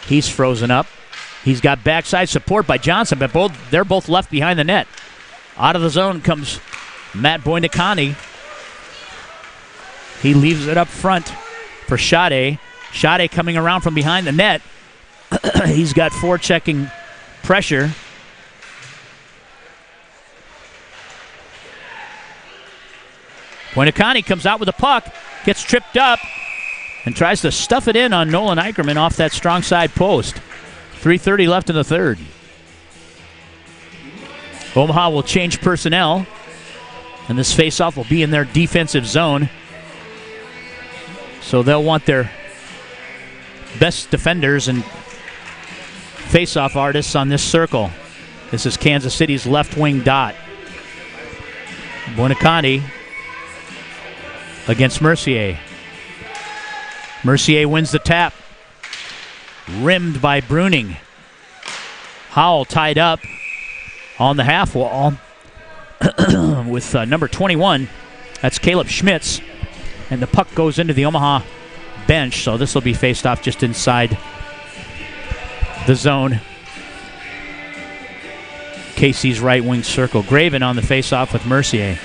He's frozen up. He's got backside support by Johnson, but they're both left behind the net. Out of the zone comes Matt Boynikani. He leaves it up front for Sade. Sade coming around from behind the net. He's got forechecking pressure. Boynikani comes out with the puck, gets tripped up, and tries to stuff it in on Nolan Eicherman off that strong side post. 3:30 left in the third. Omaha will change personnel, and this faceoff will be in their defensive zone. So they'll want their best defenders and faceoff artists on this circle. This is Kansas City's left wing dot. Boynikani against Mercier. Mercier wins the tap. Rimmed by Bruning. Howell tied up on the half wall with number 21. That's Caleb Schmitz. And the puck goes into the Omaha bench, so this will be faced off just inside the zone. KC's right wing circle. Graven on the face-off with Mercier.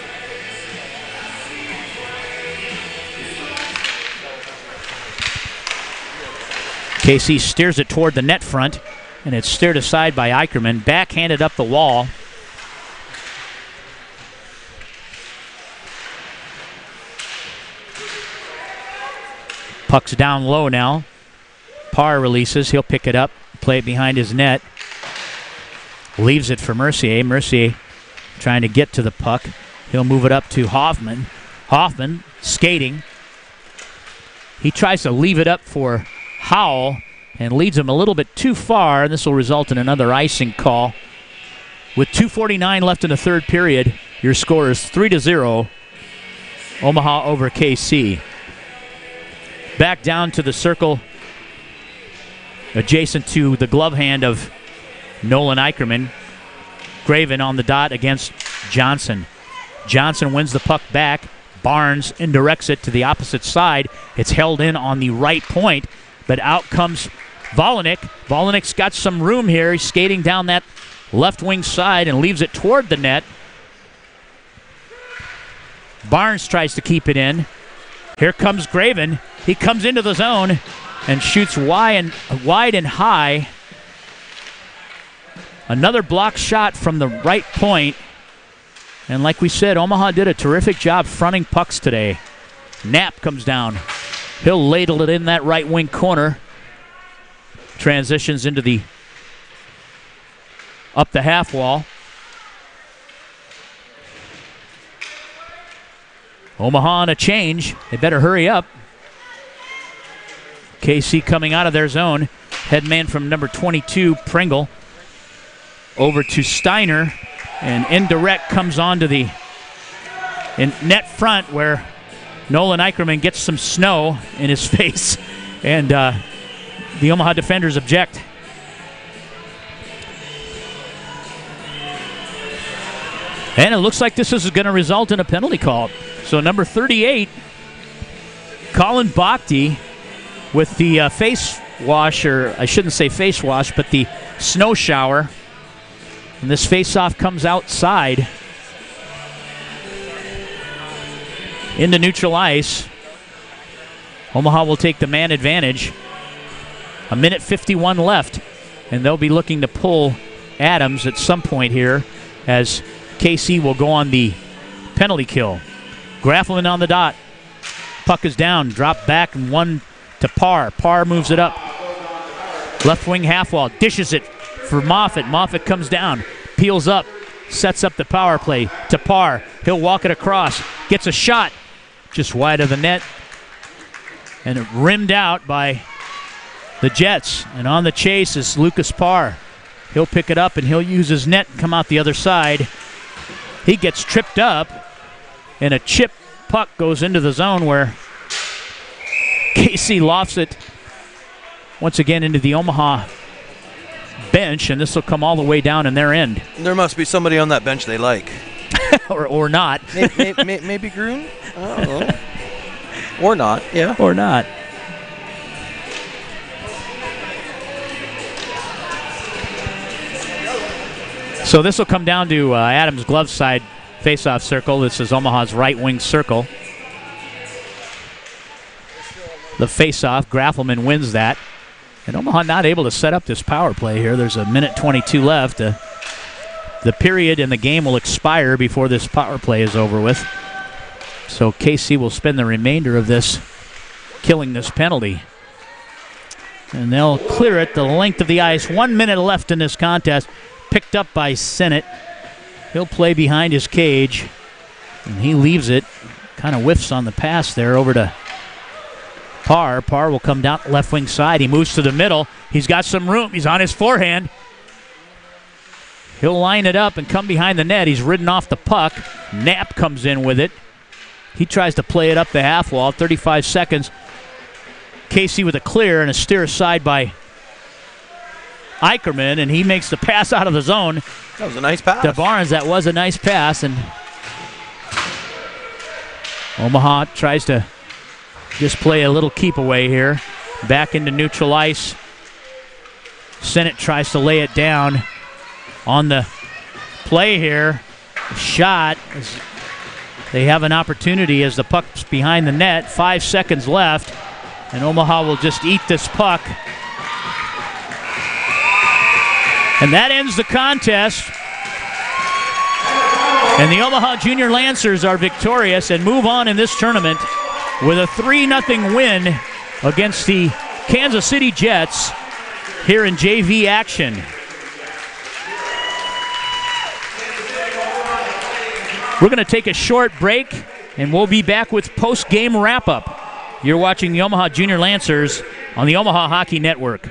KC steers it toward the net front, and it's steered aside by Eicherman. Backhanded up the wall. Puck's down low now. Parr releases. He'll pick it up, play it behind his net. Leaves it for Mercier. Mercier trying to get to the puck. He'll move it up to Hoffman. Hoffman skating. He tries to leave it up for Howell and leads him a little bit too far, and this will result in another icing call. With 2:49 left in the third period, your score is 3-0. Omaha over KC. Back down to the circle adjacent to the glove hand of Nolan Eicherman. Graven on the dot against Johnson. Johnson wins the puck back. Barnes indirects it to the opposite side. It's held in on the right point, but out comes Volanek. Volanek's got some room here. He's skating down that left wing side and leaves it toward the net. Barnes tries to keep it in. Here comes Graven. He comes into the zone and shoots wide and high. Another block shot from the right point. And like we said, Omaha did a terrific job fronting pucks today. Knapp comes down. He'll ladle it in that right wing corner. Transitions into the up the half wall. Omaha on a change. They better hurry up. KC coming out of their zone. Headman from number 22, Pringle. Over to Steiner. And indirect comes onto the net front where Nolan Eicherman gets some snow in his face. And the Omaha defenders object. And it looks like this is going to result in a penalty call. So number 38, Colin Bakhti, with the face wash, or I shouldn't say face wash, but the snow shower. And this face-off comes outside into neutral ice. Omaha will take the man advantage. 1:51 left, and they'll be looking to pull Adams at some point here as KC will go on the penalty kill. Graffelman on the dot. Puck is down, dropped back, and one to Parr. Parr moves it up. Left wing half wall, dishes it for Moffitt. Moffitt comes down, peels up, sets up the power play to Parr. He'll walk it across, gets a shot just wide of the net, and it rimmed out by the Jets. And on the chase is Lucas Parr. He'll pick it up and he'll use his net and come out the other side. He gets tripped up, and a chip puck goes into the zone where KC lofts it once again into the Omaha bench, and this will come all the way down in their end. There must be somebody on that bench they like. or not. Maybe Gruen? I don't know. Or not, yeah. Or not. So this will come down to Adams' glove side face-off circle. This is Omaha's right wing circle. The face-off, Graffelman wins that. And Omaha not able to set up this power play here. There's 1:22 left. The period in the game will expire before this power play is over with. So KC will spend the remainder of this killing this penalty. And they'll clear it the length of the ice. 1 minute left in this contest. Picked up by Sennett. He'll play behind his cage. And he leaves it. Kind of whiffs on the pass there over to Parr. Parr will come down left wing side. He moves to the middle. He's got some room. He's on his forehand. He'll line it up and come behind the net. He's ridden off the puck. Knapp comes in with it. He tries to play it up the half wall. 35 seconds. KC with a clear and a steer aside by Eicherman, and he makes the pass out of the zone. That was a nice pass. To Barnes, that was a nice pass, and Omaha tries to just play a little keep away here. Back into neutral ice. Sennett tries to lay it down on the play here. Shot. They have an opportunity as the puck's behind the net. 5 seconds left, and Omaha will just eat this puck. And that ends the contest. And the Omaha Junior Lancers are victorious and move on in this tournament with a 3-0 win against the Kansas City Jets here in JV action. We're going to take a short break, and we'll be back with post-game wrap-up. You're watching the Omaha Junior Lancers on the Omaha Hockey Network.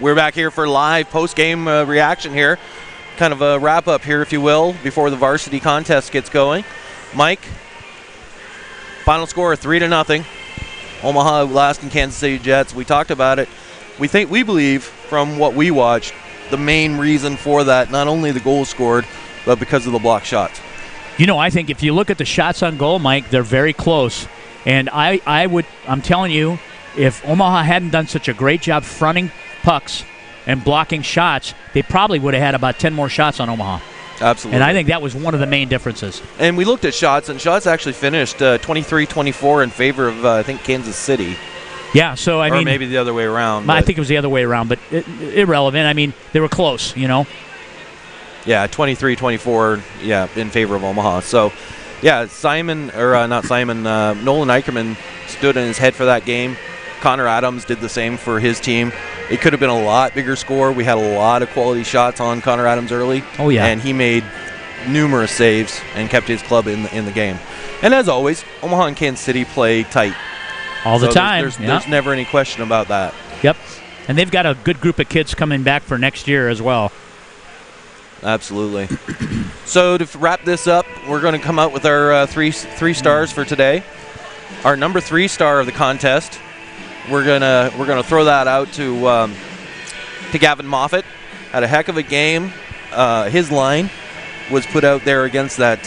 We're back here for live post-game reaction here. Kind of a wrap-up here, if you will, before the varsity contest gets going. Mike, final score 3-0. Omaha lasting Kansas City Jets. We talked about it. We believe, from what we watched, the main reason for that, not only the goals scored, but because of the block shots. You know, I think if you look at the shots on goal, Mike, they're very close. And I'm telling you, if Omaha hadn't done such a great job fronting pucks and blocking shots, they probably would have had about 10 more shots on Omaha. Absolutely. And I think that was one of the main differences. And we looked at shots, and shots actually finished 23-24 in favor of, I think, Kansas City. Yeah, so I mean... Or maybe the other way around. I think it was the other way around, but irrelevant. I mean, they were close, you know? Yeah, 23-24, yeah, in favor of Omaha. So, yeah, Nolan Eicherman stood in his head for that game. Connor Adams did the same for his team. It could have been a lot bigger score. We had a lot of quality shots on Connor Adams early. Oh, yeah. And he made numerous saves and kept his club in the game. And as always, Omaha and Kansas City play tight. All the time. There's never any question about that. Yep. And they've got a good group of kids coming back for next year as well. Absolutely. So to wrap this up, we're going to come out with our three stars for today. Our number 3 star of the contest, we're gonna throw that out to Gavin Moffat. Had a heck of a game. His line was put out there against that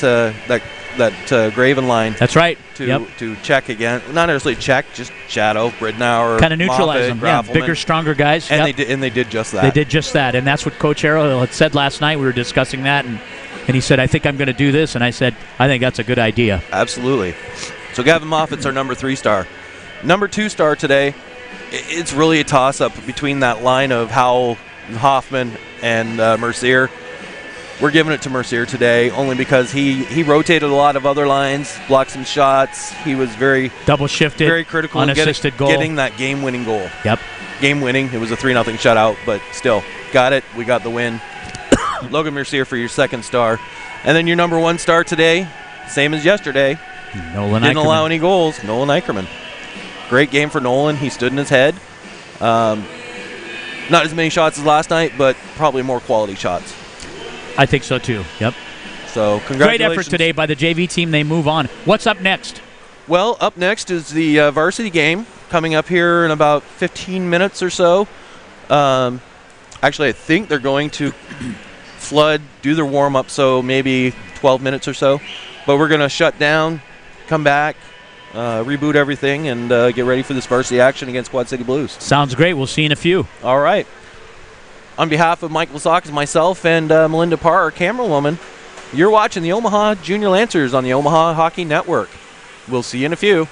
Graven line. That's right. To check again, not necessarily check, just shadow Bridnauer, kind of neutralize them. Yeah, bigger, stronger guys. And they did just that. They did just that, and that's what Coach Harrell had said last night. We were discussing that, and he said, "I think I'm going to do this," and I said, "I think that's a good idea." Absolutely. So Gavin Moffat's our number 3 star. Number 2 star today, it's really a toss-up between that line of Howell, Hoffman, and Mercier. We're giving it to Mercier today only because he rotated a lot of other lines, blocked some shots. He was very double-shifted, very critical in getting that game-winning goal. Yep. Game-winning. It was a 3-0 shutout, but still, got it. We got the win. Logan Mercier for your 2nd star. And then your number 1 star today, same as yesterday. Nolan Didn't Eicherman. allow any goals. Nolan Eicherman. Great game for Nolan. He stood in his head. Not as many shots as last night, but probably more quality shots. I think so, too. Yep. So, congratulations. Great effort today by the JV team. They move on. What's up next? Well, up next is the varsity game coming up here in about 15 minutes or so. Actually, I think they're going to do their warm-up, so maybe 12 minutes or so. But we're going to shut down, come back, reboot everything, and get ready for this varsity action against Quad City Blues. Sounds great. We'll see you in a few. All right. On behalf of Mike Lasakis, myself, and Melinda Parr, our camera woman, you're watching the Omaha Junior Lancers on the Omaha Hockey Network. We'll see you in a few.